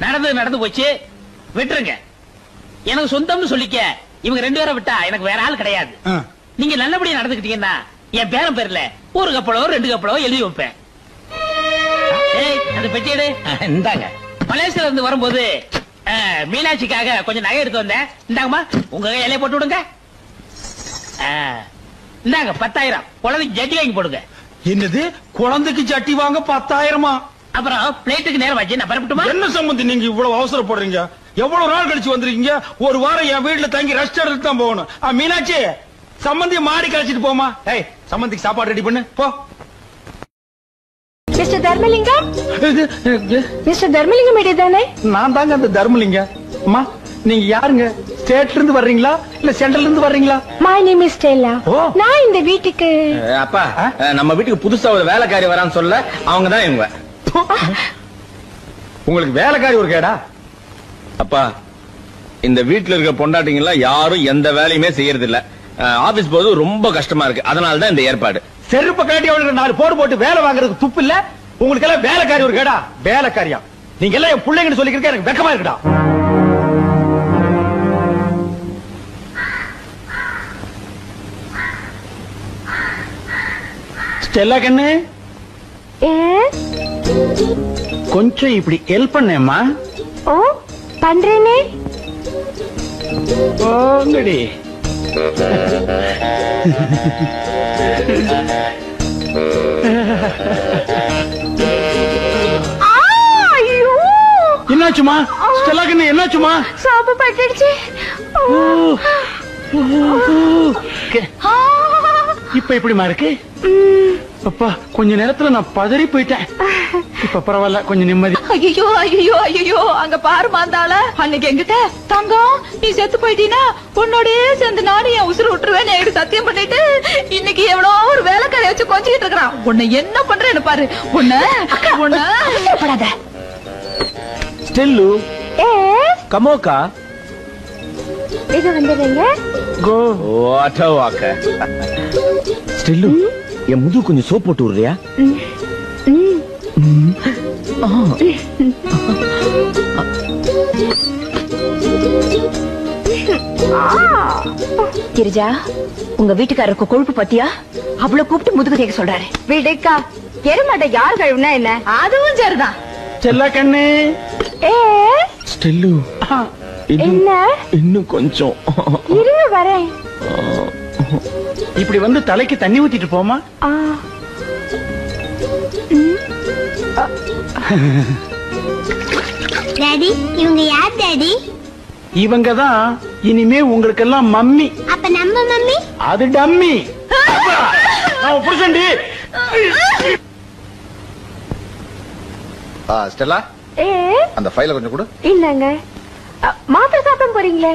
நடந்து போச்சு, விட்டுருங்க. எனக்கு சொந்தம்னு சொல்லிக்க. இவங்க 2 பேரை விட்டா எனக்கு வேற ஆள் கிடையாது. நீங்க நல்லபடியா நடந்துக்கிட்டீங்கன்னா என் பேரன் பேர்ல 1 கப்பலோ 2 கப்பலோ எழுதி வைப்பேன். அந்த பெட்டி எடு. இந்தாங்க. மலேசியால இருந்து வரும்போது மீனாட்சிக்காக கொஞ்சம் நகை எடுத்து வந்தேன். இந்தாங்கம்மா, உங்க இலைய போட்டு விடுங்க. இந்தாங்க 10,000. குழந்தைக்கு ஜட்டி வாங்கி போடுங்க. என்னது, குழந்தைக்கு ஜட்டி வாங்க 10,000? அப்புறம் பிளேட்டுக்கு நேரம் வச்சு நான் பரப்பட்டுமா? என்ன சம்பந்தி நீங்க இவ்வளவு அவசரப்படுறீங்க? எவ்வளவு நாள் கழிச்சு வந்திருக்கீங்க? 1 வாரம் என் வீட்டுல தங்கி ரெஸ்ட் எடுத்து தான் போகணும். மீனாட்சி, சம்பந்திய மாடி கழிச்சிட்டு போமா. ஏய், சம்பந்திக்கு சாப்பாடு ரெடி பண்ணு போ. மிஸ்டர் தர்மலிங்கம், மிஸ்டர் தர்மலிங்கம் தானே? நான் தாங்க அந்த தர்மலிங்கம். அம்மா, நீங்க யாருங்க? ஸ்டேட்ல இருந்து வர்றீங்களா இல்ல சென்ட்ரல்ல இருந்து வர்றீங்களா? My name is Stella. நான் இந்த வீட்டுக்கு அப்பா, நம்ம வீட்டுக்கு புதுசா ஒரு வேலைக்காரி வரான்னு சொல்ல அவங்க தான் இவங்க. உங்களுக்கு வேலைக்காரி ஒரு கேடா? அப்பா, இந்த வீட்டுல இருக்க பொண்டாட்டிங்க யாரும் எந்த வேலையுமே செய்யறது இல்ல. ஆபீஸ் போது ரொம்ப கஷ்டமா இருக்கு. அதனாலதான் இந்த ஏற்பாடு. செருப்பு காட்டி அவளுக்கு 4 போடு போட்டு வேலை வாங்குறதுக்கு துப்பு இல்ல? உங்களுக்கு எல்லாம் வேலைக்காரி ஒரு கேடா? வேலைக்காரியா? நீங்க எல்லாம் என் பிள்ளைங்கன்னு சொல்லிக்கிறதுக்கு எனக்கு வெக்கமா இருக்குடா. ஸ்டெல்லா கண்ணு, கொஞ்சம் இப்படி ஹெல்ப் பண்ணேம்மா. ஓ, பண்றேனே. ஓங்கடி. என்னாச்சுமா ஸ்டெல்லா கண்ணு, என்னாச்சுமா? சாப்பு பட்டுடுச்சு. இப்ப எப்படிமா இருக்கு? அப்பா, கொஞ்ச நேரத்துல நான் பதறி போயிட்டேன். இப்ப பரவாயில்ல, கொஞ்சம் நிம்மதி. ஐயோ ஐயோ ஐயோ, அங்க பாரு மாந்தாள. அன்னைக்கு எங்கிட்ட தங்கம் நீ செத்து போயிட்டீனா உன்னோடயே சேர்ந்து நானும் என் உசுறு விட்டுருவேன் எனக்கு சத்தியம் பண்ணிட்டு இன்னைக்கு எவ்வளோ ஒரு வேலைக்காரை வச்சு கொஞ்சிட்டு இருக்கிறான். உன்னை என்ன பண்றேன்னு பாரு. உன்ன ஸ்டெல்லு, கமோக்கா, இது வந்துடுங்க. கோ வாக்க. ஸ்டெல்லு, என் முது கொஞ்சம் சோப் போட்டு விடுறியா? கிரிஜா, உங்க வீட்டுக்காரருக்கு கொழுப்பு பத்தியா? அவ்வளவு கூப்பிட்டு முதுகு தேக்க சொல்றாரு. வீடுக்கா எருமாட்ட யார் கழுவுனா என்ன? அதுவும் சரிதான். ஸ்டெல்லா கண்ணு. ஸ்டெல்லு, என்ன? இன்னும் கொஞ்சம் இருங்க வரேன். இப்படி வந்து தலைக்கு தண்ணி ஊத்திட்டு போமா. டாடி, இவங்க யார் டாடி? இவங்க தான் இனிமே உங்களுக்கு எல்லாம் மம்மி. அப்ப நம்ம மம்மி? அது டம்மி. நான் புருஷன்டி. ஸ்டெல்லா, அந்த ஃபைல கொஞ்சம் கொடு. இல்லங்க, மாத்திரை சாப்பிட போறீங்களே?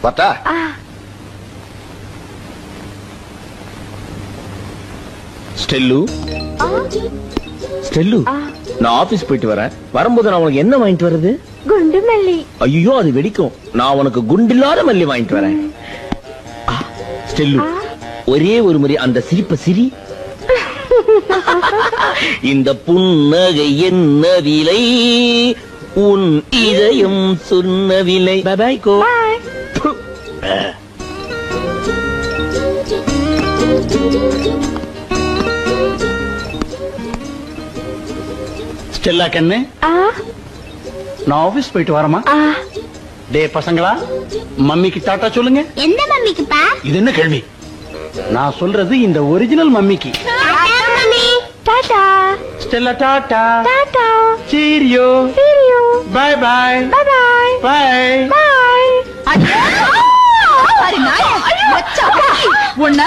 பார்த்தா ஸ்டெல்லு, ஸ்டெல்லு, நான் ஆபீஸ் போயிட்டு வரேன். வரும்போது நான் உனக்கு என்ன வாங்கிட்டு வர்றது? குண்டு மல்லி. ஐயோ, அது வெடிக்கும். நான் உனக்கு குண்டில்லாத மல்லி வாங்கிட்டு வரேன். ஸ்டெல்லு, ஒரே ஒரு முறை அந்த சிரிப்ப சிரி. இந்த புன்னகை என்ன விலை, உன் இதயம் சொன்ன விலை. By by go. ஸ்டெல்லா கண்ணு, நான் ஆபீஸ் போயிட்டு வரமா? டே பசங்களா, மம்மிக்கு டாட்டா சொல்லுங்க. எந்த மம்மிக்குப்பா? இது என்ன கேள்வி? நான் சொல்றது இந்த ஒரிஜினல் மம்மிக்கு. Tata Stella, tata tata. Cheerio cheerio. Bye bye bye bye bye bye. அடி நாயே, மச்சா உன்ன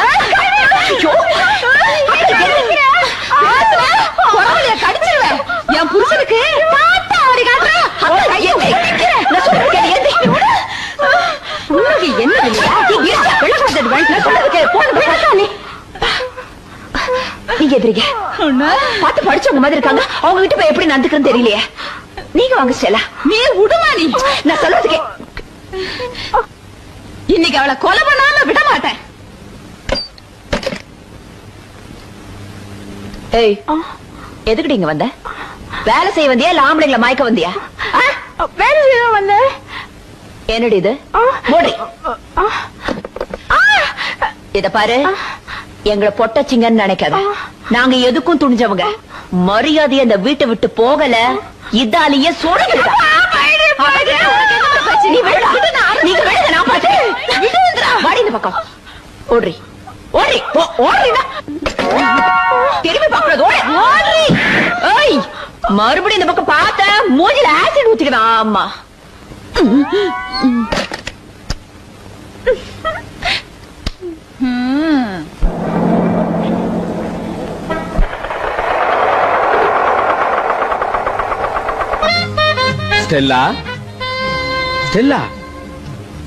கொரவளைய கடிச்சிருவேன். என் புருஷனுக்கு பாட்டா அடி காட்டுறா. நான் சொல்றது கேளு. என்ன இல்லையா? வெள்ளக்காரது நான் சொல்றது கேளு. போன எதிரிங்க பார்த்து படிச்சவங்க மாதிரி இருக்காங்க. அவங்க கிட்ட போய் எப்படி நடந்துக்கிறேன்னு தெரியலையே. நீங்க வாங்க ஸ்டெல்லா. நீ விடுமா நீ? நான் சொல்றதுக்கே இன்னைக்கு அவளை கொலை பண்ணாம விட மாட்டேன். ஏய், எதுக்குடி இங்க வந்த? வேலை செய்ய வந்தியா இல்ல ஆம்பளைங்களை மயக்க வந்தியா? வேலை செய்ய வந்த. என்னடி இது? மூடி. இத பாரு, எங்களை பொட்டச்சிங்கன்னு நினைக்காத. நாங்க எதுக்கும் துணிஞ்சவங்க. மரியாதையை அந்த வீட்டை விட்டு போகல, இதாலேயே சொல்லுங்க. நீ விடுடா, நீங்க விடுங்க, நான் பாத்து வாடி இந்த பக்கம். ஓடுறி ஓடுறி ஓடுறீங்க. திரும்பி பாக்குறது ஓடுறி. ஏய், மறுபடியும் இந்த பக்கம் பார்த்த மூஞ்சில ஆசிட் ஊத்திக்கலாம். ஆமா, ஸ்டெல்லா, ஸ்டெல்லா,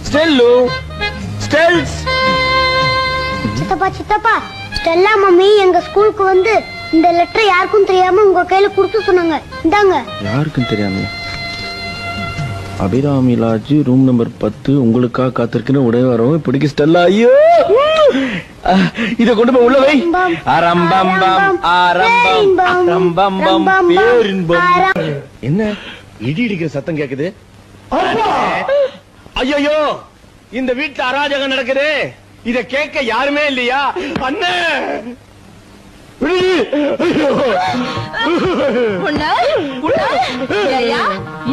ஸ்டெல்லு, ஸ்டெல்ஸ். சித்தப்பா சித்தப்பா, ஸ்டெல்லா மம்மி எங்க ஸ்கூலுக்கு வந்து இந்த லெட்டர் யாருக்கும் தெரியாம உங்க கையில கொடுத்து சொன்னாங்க. இந்தாங்க. யாருக்கும் தெரியாம? அபிராமி லாட்ஜ் ரூம் நம்பர் 10 உங்களுக்காக காத்திருக்கிற உடைய வரோம். பிடிக்க ஸ்டெல்லா. ஐயோ, இத கொண்டு போய் உள்ள வை. அரம்பம்பம் அரம்பம் அரம்பம்பம் பேரின்பம். என்ன இடி இடிக்கிற சத்தம் கேக்குது? ஐயோ, இந்த வீட்டுல அராஜகம் நடக்குது. இத கேட்க யாருமே இல்லையா? அண்ணே,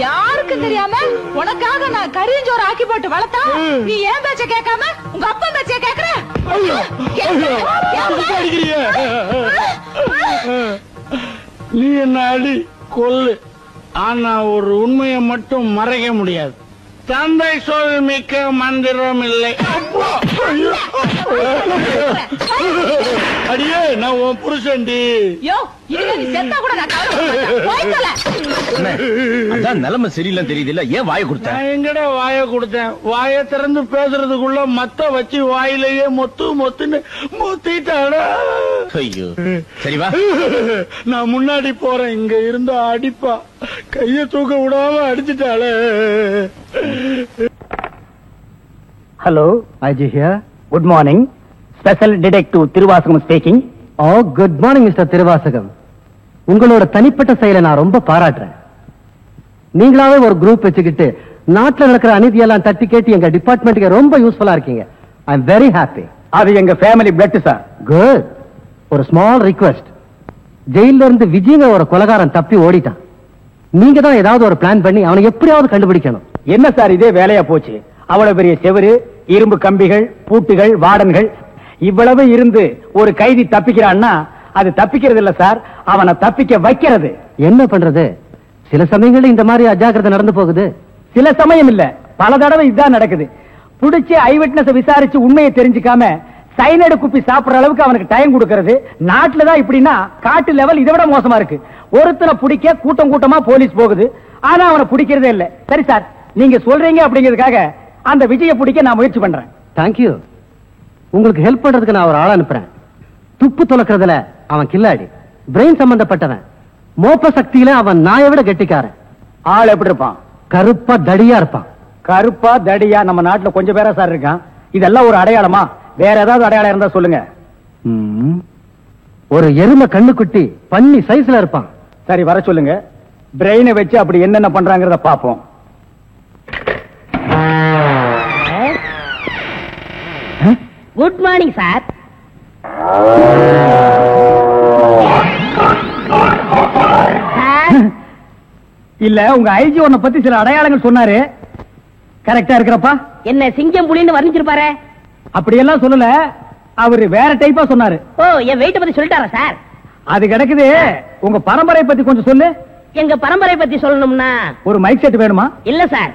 யாருக்கு தெரியாம உனக்காக நான் கரிஞ்சோறு ஆக்கி போட்டு வளர்த்தா நீ ஏன் பேச்ச கேட்காம உங்க அப்பா பேச்ச கேக்குற? நீ என்ன அடி கொல்லு, ஆனா ஒரு உண்மையை மட்டும் மறைக்க முடியாது. தந்தை சொல் மிக்க மந்திரம் இல்லை. அடியே, நான் உன் புருஷன்டி. அதான் நிலைமை சரியில்லைன்னு தெரியுது இல்ல, ஏன் வாயை கொடுத்த? நான் எங்கடா வாயை கொடுத்தேன்? வாயை திறந்து பேசுறதுக்குள்ள மத்த வச்சு வாயிலேயே மொத்து மொத்துன்னு மொத்திட்டாடா. ஐயோ, சரி வா, நான் முன்னாடி போறேன். இங்க இருந்து அடிப்பா, கைய தூக்க விடாம அடிச்சுட்டாளே. Hello, IG here. Good morning. Special detective Thiruvasagam speaking. Oh, good morning mister Thiruvasagam. உங்களோட தனிப்பட்ட செயலை நான் ரொம்ப பாராட்டுறேன். நீங்களாவே ஒரு குரூப் வச்சுக்கிட்டு நாட்டில் நடக்கிற அநீதியெல்லாம் தட்டி கேட்டு எங்க டிபார்ட்மெண்ட்டுக்கு ரொம்ப யூஸ்ஃபுல்லா இருக்கீங்க. I am very happy. அது எங்க ஃபேமிலி பிளட் சார். குட். ஒரு ஸ்மால் ரிக்வெஸ்ட். ஜெயில இருந்து விஜயங்க ஒரு கொலைகாரன் தப்பி ஓடிட்டான். நீங்க தான் ஏதாவது ஒரு பிளான் பண்ணி அவனை எப்படியாவது கண்டுபிடிக்கணும். என்ன சார் இதே வேலையா போச்சு? அவ்வளவு பெரிய செவரு, இரும்பு கம்பிகள், பூட்டுகள், வார்டன்கள், இவ்வளவு இருந்து ஒரு கைதி தப்பிக்கிறான்னா அது தப்பிக்கிறது இல்ல சார், அவனை தப்பிக்க வைக்கிறது. என்ன பண்றது? சில சமயங்கள்ல இந்த மாதிரி அஜாக்கிரதை நடந்து போகுது. சில சமயம் இல்ல, பல தடவை இதுதான் நடக்குது. புடிச்சு ஐ விட்னஸ் விசாரிச்சு உண்மையை தெரிஞ்சுக்காம சைனடு குப்பி சாப்பிடுற அளவுக்கு அவனுக்கு டைம் கொடுக்கிறது. நாட்டுலதான் இப்படின்னா காட்டு லெவல் இதை விட மோசமா இருக்கு. ஒருத்தனை பிடிக்க கூட்டம் கூட்டமா போலீஸ் போகுது, ஆனா அவனை பிடிக்கிறதே இல்ல. சரி சார், நீங்க சொல்றீங்க அப்படிங்கிறதுக்காக அந்த விஜய பிடிக்க நான் முயற்சி பண்றேன். தேங்க்யூ. உங்களுக்கு ஹெல்ப் பண்றதுக்கு நான் ஒரு ஆள் அனுப்புறேன். துப்பு துலக்கிறதுல அவன் கில்லாடி, பிரெயின் சம்பந்தப்பட்டவன். மோப்ப சக்தியில அவன் நாயை விட கெட்டிக்காரன். ஆள் எப்படி இருப்பான்? கருப்பா தடியா இருப்பான். கருப்பா தடியா நம்ம நாட்டுல கொஞ்சம் பேரா சார் இருக்கான். இதெல்லாம் ஒரு அடையாளமா? வேற ஏதாவது அடையாளம் இருந்தா சொல்லுங்க. ஒரு எருமை கண்ணுக்குட்டி பன்னி சைஸ்ல இருப்பான். சரி, வர சொல்லுங்க. பிரெயினை வச்சு அப்படி என்னென்ன பண்றாங்கறத பாப்போம். Good morning sir. இல்ல, உங்க ஐஜி உன்னை பத்தி சில அடையாளங்கள் சொன்னாரு. கரெக்டா இருக்கிறப்பா? என்ன சிங்கம் புலின்னு வர்ணிச்சிருப்பாரு? அப்படியெல்லாம் சொல்லல, அவரு வேற டைப்பா சொன்னாரு. ஓ, என் வெயிட்ட பத்தி சொல்லிட்டாரா சார்? அது கிடக்குது. உங்க பரம்பரை பத்தி கொஞ்சம் சொல்லு. எங்க பரம்பரை பத்தி சொல்லணும்னா ஒரு மைக் செட் வேணுமா? இல்ல சார்,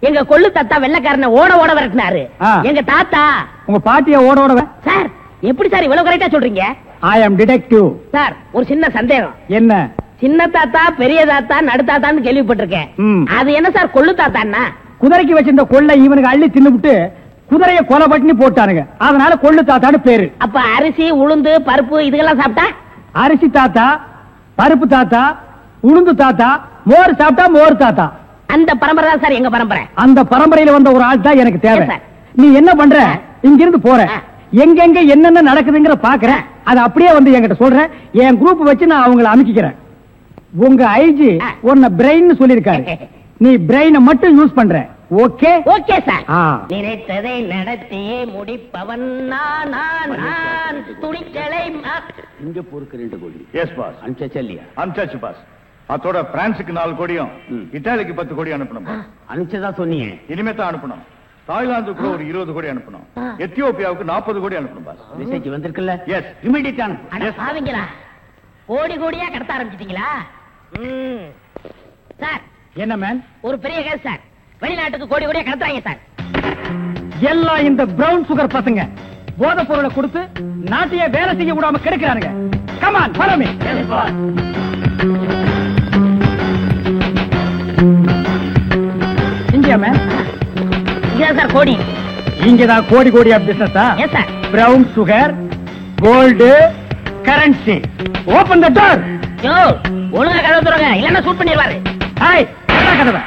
எங்க கொள்ளு தாத்தா வெள்ளக்காரனை ஓட ஓட விரட்டினாரு. எங்க தாத்தா. உங்க பாட்டிய ஓட ஓட சார், எப்படி சார் இவ்வளவு கரெக்டா சொல்றீங்க? ஐ அம் டிடெக்டிவ். சார், ஒரு சின்ன சந்தேகம். என்ன? சின்ன தாத்தா, பெரிய தாத்தா, நடு தாத்தான்னு கேள்விப்பட்டிருக்கேன். அது என்ன சார் கொள்ளு தாத்தான்னா? குதிரைக்கு வச்சிருந்த கொள்ளை இவனுக்கு அள்ளி தின்னுபிட்டு குதிரைய கொலை பட்டினி போட்டானுங்க. அதனால கொள்ளு தாத்தான்னு பேரு. அப்ப அரிசி, உளுந்து, பருப்பு இதெல்லாம் சாப்பிட்டா அரிசி தாத்தா, பருப்பு தாத்தா, உளுந்து தாத்தா, மோர் சாப்பிட்டா மோர் தாத்தா. அந்த பரம்பரை தான் சார் எங்க பரம்பரை. அந்த பரம்பரையில வந்த ஒரு ஆள் தான் எனக்கு தேவை. நீ என்ன பண்ற? இங்க இருந்து போற, எங்கெங்க என்னென்ன நடக்குதுங்கிற பாக்குறேன், அது அப்படியே வந்து என்கிட்ட சொல்றேன். என் குரூப் வச்சு நான் அவங்களை அமைக்கிறேன். உங்க ஐஜி உன்ன பிரெயின் சொல்லிருக்காரு, நீ பிரெயினை மட்டும் யூஸ் பண்ற. ஓகே? Okay sir. நினைத்ததை நடத்தியே முடிப்பவன் நான் துணிச்சலை. சிங்கப்பூருக்கு 2 கோடி. S boss. அனுப்பிச்சா இல்லையா? அனுப்பிச்சாச்சு பாஸ். அதோட பிரான்ஸுக்கு 4 கோடியும் இத்தாலிக்கு 10 கோடி அனுப்பணும். அனுப்பிச்சதா சொன்னீங்க. இனிமே தான் அனுப்பணும். தாய்லாந்துக்கு ஒரு 20 கோடி அனுப்பணும். எத்தியோப்பியாவுக்கு 40 கோடி அனுப்பணும் பாஸ். மெசேஜ் வந்திருக்குல்ல? எஸ், இமிடியேட் அனுப்பணும். பாவீங்களா, கோடி கோடியா கடத்த ஆரம்பிச்சிட்டீங்களா? சார் என்ன மேன்? ஒரு பெரிய கேஸ் சார். வெளிநாட்டுக்கு கோடி கோடியா கடத்துறாங்க சார். எல்லாம் இந்த பிரவுன் சுகர் பசங்க போதை பொருளை கொடுத்து நாட்டையே வேலை செய்ய விடாம கெடுக்கிறானுங்க. Come on, follow me. இங்கயா மேன்? இங்கதான் சார் கோடி. இங்கதான் கோடி கோடியா business. Yes sir. Brown sugar, gold, currency. Open the door. Yo, ஒழுங்கா கதவை திறங்க, இல்லன்னா ஷூட் பண்ணிடுவாரு. ஹாய், கதவை.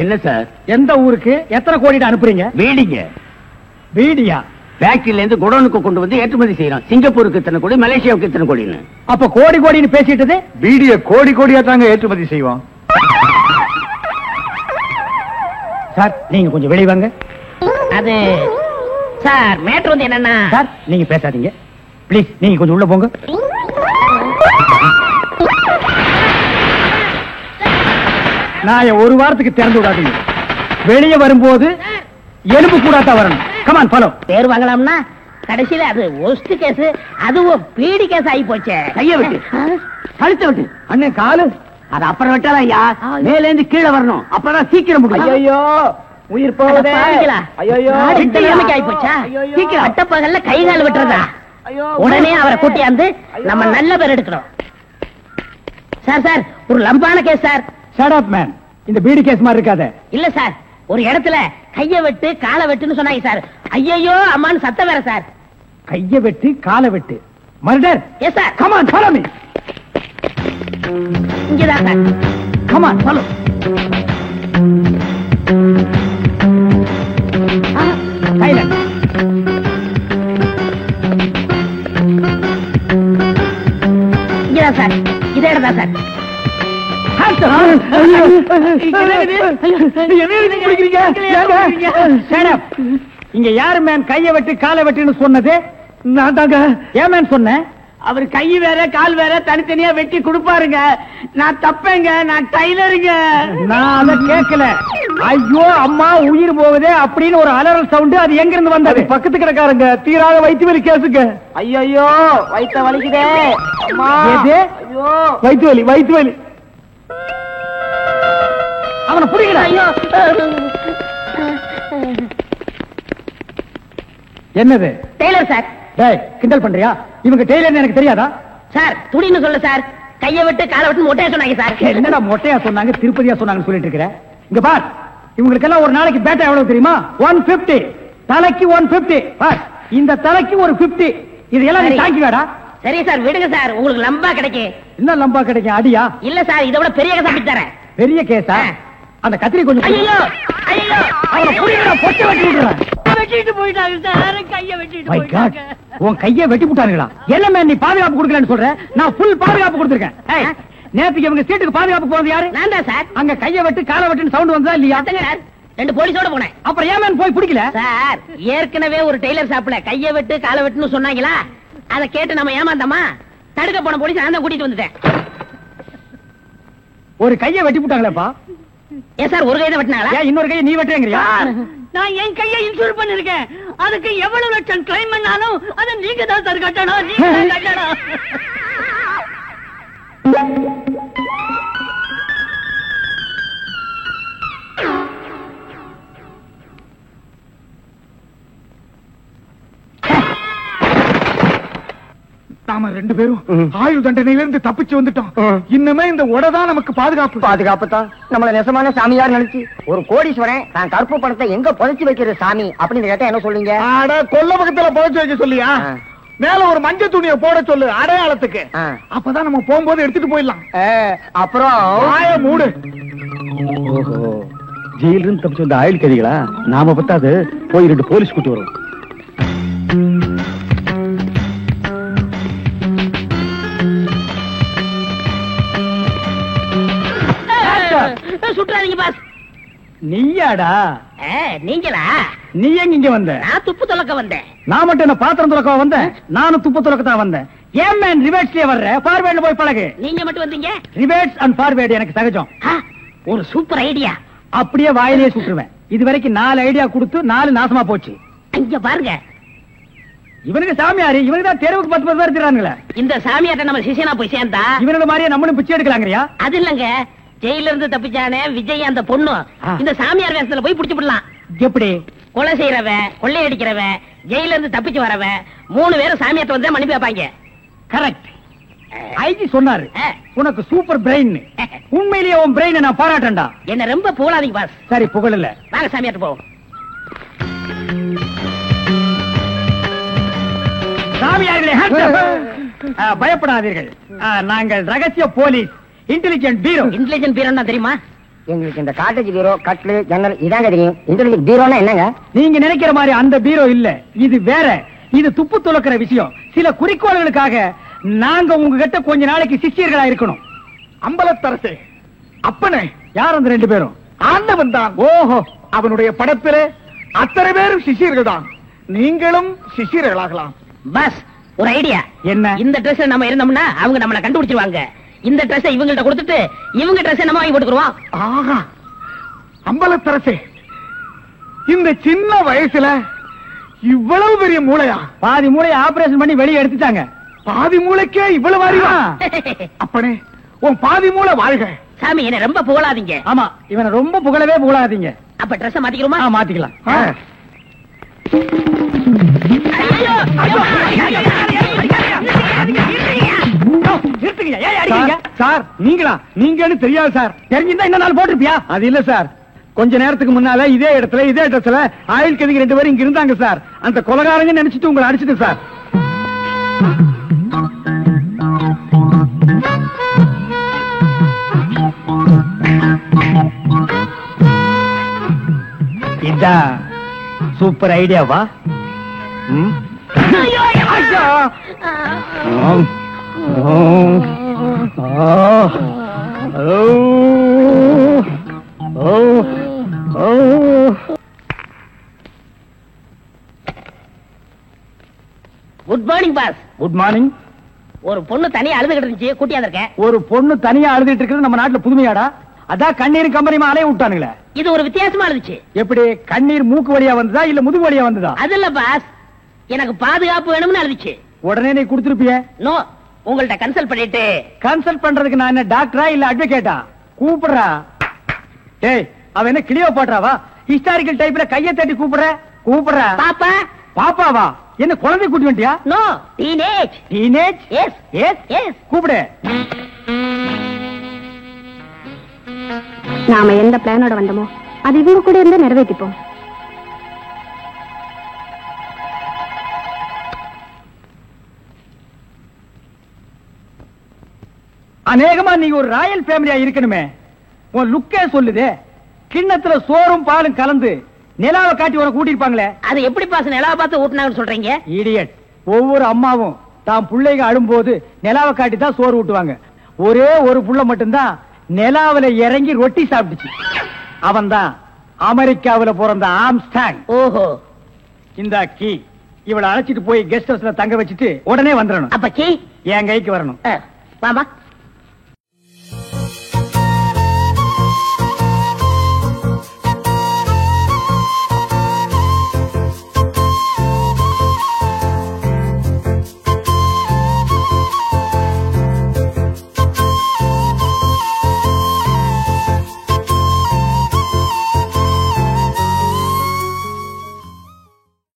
என்ன சார்? எந்த ஊருக்கு எத்தனை கோடி அனுப்புறீங்க? வீடிங்க. வீடியா? ஃபேக்டரியில இருந்து குடோனுக்கு கொண்டு வந்து ஏற்றுமதி செய்யறோம். சிங்கப்பூருக்கு இத்தனை கோடி, மலேசியாவுக்கு இத்தனை கோடின்னு. அப்ப கோடி கோடின்னு பேசிட்டது? வீடிய கோடி கோடியா தாங்க ஏற்றுமதி செய்வோம். சார் நீங்க கொஞ்சம் வெளிய வாங்க. அது சார் மேட்டர் வந்து என்னன்னா. சார் நீங்க பேசாதீங்க ப்ளீஸ், நீங்க கொஞ்சம் உள்ள போங்க. நான் ஒரு வாரத்துக்கு திறந்து விடாதீங்க. வெளியே வரும்போது எலும்பு கூடாதான் வரணும். Come on follow. பேர் வாங்கலாம்னா கடைசியில அது ஒஸ்ட் கேஸ், அதுவும் பீடி கேஸ் ஆகி போச்சே. கைய விட்டு, கழுத்த விட்டு. அண்ணன் காலு அது அப்புறம் விட்டாதான் ஐயா, மேல இருந்து கீழே வரணும். அப்பதான் சீக்கிரம் முடியும். ஐயோ உயிர் போகுதே. ஐயோ இந்த நிலைமைக்கு ஆகி போச்சா? சீக்கிரம் அட்டப்பகல்ல கை கால் விட்டுறதா? உடனே அவரை கூட்டியாந்து நம்ம நல்ல பேர் எடுக்கணும். சார் சார் ஒரு லம்பான case sir. Shut up man. இந்த பீடி கேஸ் மாதிரி இருக்காதே. இல்ல சார், ஒரு இடத்துல கைய வெட்டு காலை வெட்டுன்னு சொன்னாங்க சார். ஐயோ அம்மான்னு சத்தம் வேற சார். கைய வெட்டு காலை வெட்டு murder. Yes sir. Come on follow me. இங்கதான் sir. Come on follow. Silent. இங்கதான் சார். இதே இடம் தான் சார். இங்க யாரு மேன் கைய வெட்டு காலை வெட்டுன்னு சொன்னது? நான் தாங்க. ஏன் மேன் சொன்னேன்? அவர் கை வேற கால் வேற தனித்தனியா வெட்டி கொடுப்பாருங்க. நான் தப்பேங்க, நான் டைலருங்க. நான் அதை கேட்கல. ஐயோ அம்மா உயிர் போகுதே அப்படின்னு ஒரு அலறல் சவுண்ட். அது எங்க இருந்து வந்தது? பக்கத்து கிடக்காருங்க, தீராத வயிற்று வலி கேசுங்க. ஐயோ வயிற்ற வலிக்குதே. வயிற்று வலி வயிற்று வலி. அவனை புடிக்கல. ஐயோ என்னது? Tailor sir. டேய் கிண்டல் பண்றியா? இவங்க டெய்லர் எனக்கு தெரியாதா? சார் துடின்னு சொல்ல சார். கைய விட்டு காலை விட்டு மொட்டையா சொன்னாங்க சார். என்னடா மொட்டையா சொன்னாங்க திருப்பதியா சொன்னாங்கன்னு சொல்லிட்டு இருக்கிற? இங்க பார், இவங்களுக்கு எல்லாம் ஒரு நாளைக்கு பேட்டா எவ்வளவு தெரியுமா? 150. தலைக்கு 150. பார், இந்த தலைக்கு ஒரு 50. இது எல்லாம் நீ தாங்கிவாடா. சரி சார் விடுங்க சார், உங்களுக்கு லம்பா கிடைக்கும். என்ன லம்பா கிடைக்கும்? அடியா? இல்ல சார், இதை விட பெரிய கேஸ் தரேன். பெரிய கேஸா? அந்த கத்திரி கொஞ்சம். ஐயோ ஐயோ அவனை புடிங்கடா, பொட்டை வெட்டி விடுறேன். வெட்டிட்டு போயிட்டாங்க சார், கைய வெட்டிட்டு மை காட், உன் கையை வெட்டி விட்டானுங்களா? என்ன மேன் நீ பாதுகாப்பு கொடுக்கலன்னு சொல்ற? நான் ஃபுல் பாதுகாப்பு கொடுத்திருக்கேன். ஏய் நேத்துக்கு இவங்க சீட்டுக்கு பாதுகாப்பு போறது யாரு? நான் தான் சார். அங்க கைய வெட்டு காலை வெட்டுன்னு சவுண்ட் வந்தா இல்லையா? சார் 2 போலீஸோட போனேன். அப்புறம் ஏன் மேன் போய் பிடிக்கல? சார் ஏற்கனவே ஒரு டெய்லர் ஷாப்ல கைய வெட்டு காலை வெட்டுன்னு சொன்னாங்களா, அதை கேட்டு நம்ம ஏமாந்தோமா? தடுக்க போன போலீஸ் நான் தான் கூட்டிட்டு வந்துட்டேன். ஒரு கையை வெட்டி விட்டாங்களேப்பா. ஏன் சார் ஒரு கையை வெட்டினாங்களா? ஏன் இன்னொரு கையை நீ வெட்டுறீங்கறியா? நான் என் கையை இன்சூர் பண்ணிருக்கேன். அதுக்கு எவ்வளவு லட்சம் கிளைம் பண்ணாலும் அதை நீங்க தான் சார் கட்டணும். நீங்க தான் கட்டணும். நாம 2 பேரும் ஆயுள் தண்டனையிலிருந்து தப்பிச்சு வந்துட்டோம். இன்னுமே இந்த உடதான் நமக்கு பாதுகாப்பு. பாதுகாப்பு தான். நம்மள நெசமான சாமியார் நினைச்சு ஒரு கோடீஸ்வரன் தான் கருப்பு பணத்தை எங்க புதைச்சு வைக்கிறது சாமி அப்படின்னு கேட்டா என்ன சொல்லுங்க? கொல்ல பக்கத்துல புதைச்சு வைக்க சொல்லியா? மேல ஒரு மஞ்சள் துணியை போட சொல்லு அடையாளத்துக்கு. அப்பதான் நம்ம போகும்போது எடுத்துட்டு போயிடலாம். அப்புறம் வாய மூடு. ஓஹோ, ஜெயில இருந்து தப்பிச்சு வந்த ஆயுள் கைதிகளா? நாம பத்தாது போய் 2 போலீஸ் கூட்டி வரும். சுற்றாதீங்க பாஸ். நீயாடா? நீங்களா? நீ எங்க இங்க வந்த? நான் துப்பு துலக்க வந்தேன். நான் மட்டும் என்ன பாத்திரம் துலக்க வந்தேன்? நானும் துப்பு துலக்க தான் வந்தேன். ஏன் மேன் ரிவர்ஸ்லயே வர்ற? ஃபார்வேர்ட்ல போய் பழகு. நீங்க மட்டும் வந்தீங்க? ரிவர்ஸ் அண்ட் ஃபார்வேர்ட் எனக்கு சகஜம். ஒரு சூப்பர் ஐடியா. அப்படியே வாயிலேயே சுட்டுருவேன். இது வரைக்கும் 4 ஐடியா கொடுத்து 4 நாசமா போச்சு. இங்க பாருங்க, இவனுக்கு சாமியாரு, இவனுக்கு தான் தெருவுக்கு 10 பேர் இருக்கிறானுங்களே. இந்த சாமியார்ட்ட நம்ம சிஷியனா போய் சேர்ந்தா இவனோட மாதிரியே நம்மளும் பிச்சை எடுக்கலாங்கறியா? அது இல்லங்க, ஜெயில இருந்து தப்பிச்சானே விஜய் அந்த பொண்ணு இந்த சாமியார் வேஷத்துல போய் புடிச்சு விடலாம். எப்படி? கொலை செய்யறவன், கொள்ளையடிக்கிறவன், ஜெயில இருந்து தப்பிச்சு வரவன் 3 பேரும் சாமியார்ட்ட வந்து மன்னிப்பு வைப்பாங்க. கரெக்ட். ஐஜி சொன்னாரு உனக்கு சூப்பர் பிரெயின். உண்மையிலேயே உன் பிரெயினை நான் பாராட்டேன்டா. என்ன ரொம்ப புகழாதீங்க பாஸ். சரி, புகழல. வாங்க சாமியார்ட்ட போவோம். சாமியார்களே பயப்படாதீர்கள். நாங்கள் ரகசிய போலீஸ், இன்டெலிஜென்ட் பீரோ. இன்டெலிஜென்ட் பீரோன்னா தெரியுமா? எங்களுக்கு இந்த காட்டேஜ் பீரோ, கட்லு, ஜன்னல் இதாங்க தெரியும். இன்டெலிஜென்ட் பீரோனா என்னங்க? நீங்க நினைக்கிற மாதிரி அந்த பீரோ இல்ல, இது வேற. இது துப்பு துலக்கிற விஷயம். சில குறிக்கோள்களுக்காக நாங்க உங்ககிட்ட கொஞ்ச நாளைக்கு சிஷ்யர்களா இருக்கணும். அம்பலத்தரசே, அப்பனே, யார் அந்த 2 பேரும்? ஆண்டவன் தான். ஓஹோ, அவனுடைய படப்பிலே அத்தனை பேரும் சிஷியர்கள் தான். நீங்களும் சிஷியர்களாகலாம். பஸ், ஒரு ஐடியா. என்ன? இந்த ட்ரெஸ் நம்ம இருந்தோம்னா அவங்க நம்மள கண்டுபிடிச்சிருவாங்க. இந்த ட்ரெஸ் இவங்கள்ட்ட கொடுத்துட்டு இவங்க ட்ரெஸ் நம்ம வாங்கி போட்டுக்குறோம். ஆஹா, அம்பலத்தரசே, இந்த சின்ன வயசுல இவ்வளவு பெரிய மூளையா? பாதி மூளையை ஆபரேஷன் பண்ணி வெளியே எடுத்துட்டாங்க. பாதி மூளைக்கே இவ்வளவு அறிவா? அப்பனே, உன் பாதி மூளை வாழ்க. சாமி, என்ன ரொம்ப புகழாதீங்க. ஆமா, இவனை ரொம்ப புகழவே புகழாதீங்க. அப்ப ட்ரெஸ் மாத்திக்கிறோமா? மாத்திக்கலாம். சார், நீங்களா? நீங்கன்னு தெரியாது சார். தெரிஞ்சிருந்தா இந்த நாள் போட்டிருப்பியா? அது இல்ல சார், கொஞ்ச நேரத்துக்கு முன்னால இதே இடத்துல இதே ட்ரெஸ்ல ஆயுள் கைதிகள் 2 பேரும் இங்க இருந்தாங்க சார். அந்த கொலைகாரங்க நினைச்சிட்டு உங்களை அடிச்சிட்டு சார். இதான் சூப்பர் ஐடியாவா? Good morning boss. Good morning. ஒரு பொண்ணு தனியா அழுதுகிட்டு இருந்துச்சு, கூட்டியா இருக்கேன். ஒரு பொண்ணு தனியா அழுதுட்டு இருக்கிறது நம்ம நாட்டுல புதுமையாடா? அதான் கண்ணீர் கம்பெனி அலைய விட்டானுங்களே. இது ஒரு வித்தியாசமா இருந்துச்சு. எப்படி? கண்ணீர் மூக்கு வழியா வந்ததா இல்ல முதுகு வழியா வந்ததா? அது இல்ல பாஸ், எனக்கு பாதுகாப்பு வேணும்னு அழுதுச்சு. உடனே நீ கொடுத்துருப்பிய? நோ, உங்கள்ட்ட கன்சல்ட் பண்ணிட்டு. கன்சல்ட் பண்றதுக்கு நான் என்ன டாக்டரா இல்ல அட்வொகேட்டா? கூப்பிடுறா. டேய், அவ என்ன கிளியோபாட்ராவா? ஹிஸ்டாரிக்கல் டைப்ல கையை தட்டி கூப்பிடுற? கூப்பிடுறா. பாப்பா. பாப்பாவா? என்ன குழந்தை கூட்டி வந்துட்டியா? No, teenage. Teenage? Yes yes yes. கூப்பிடு. நாம எந்த பிளானோட வந்தோமோ அது இவங்க கூட இருந்து நிறைவேற்றிப்போம். அநேகமா நீ ஒரு ராயல் ஃபேமிலியா இருக்கணுமே. உன் லுக்கே சொல்லுதே. கிண்ணத்துல சோறும் பாலும் கலந்து நிலாவை காட்டி உனக்கு கூட்டிருப்பாங்களே. அது எப்படி பாஸ் நிலாவை பார்த்து ஊட்டினாங்கன்னு சொல்றீங்க? இடியட். ஒவ்வொரு அம்மாவும் தான் பிள்ளைங்க அழும்போது நிலாவை காட்டி தான் சோறு ஊட்டுவாங்க. ஒரே ஒரு புள்ள மட்டும்தான் நிலாவில இறங்கி ரொட்டி சாப்பிட்டுச்சு. அவன் தான் அமெரிக்காவில பிறந்த ஆம்ஸ்டாங். ஓஹோ. இந்த கீ இவளை அழைச்சிட்டு போய் கெஸ்ட் ஹவுஸ்ல தங்க வச்சுட்டு உடனே வந்துடணும். அப்ப கீ என் கைக்கு வரணும். வாமா.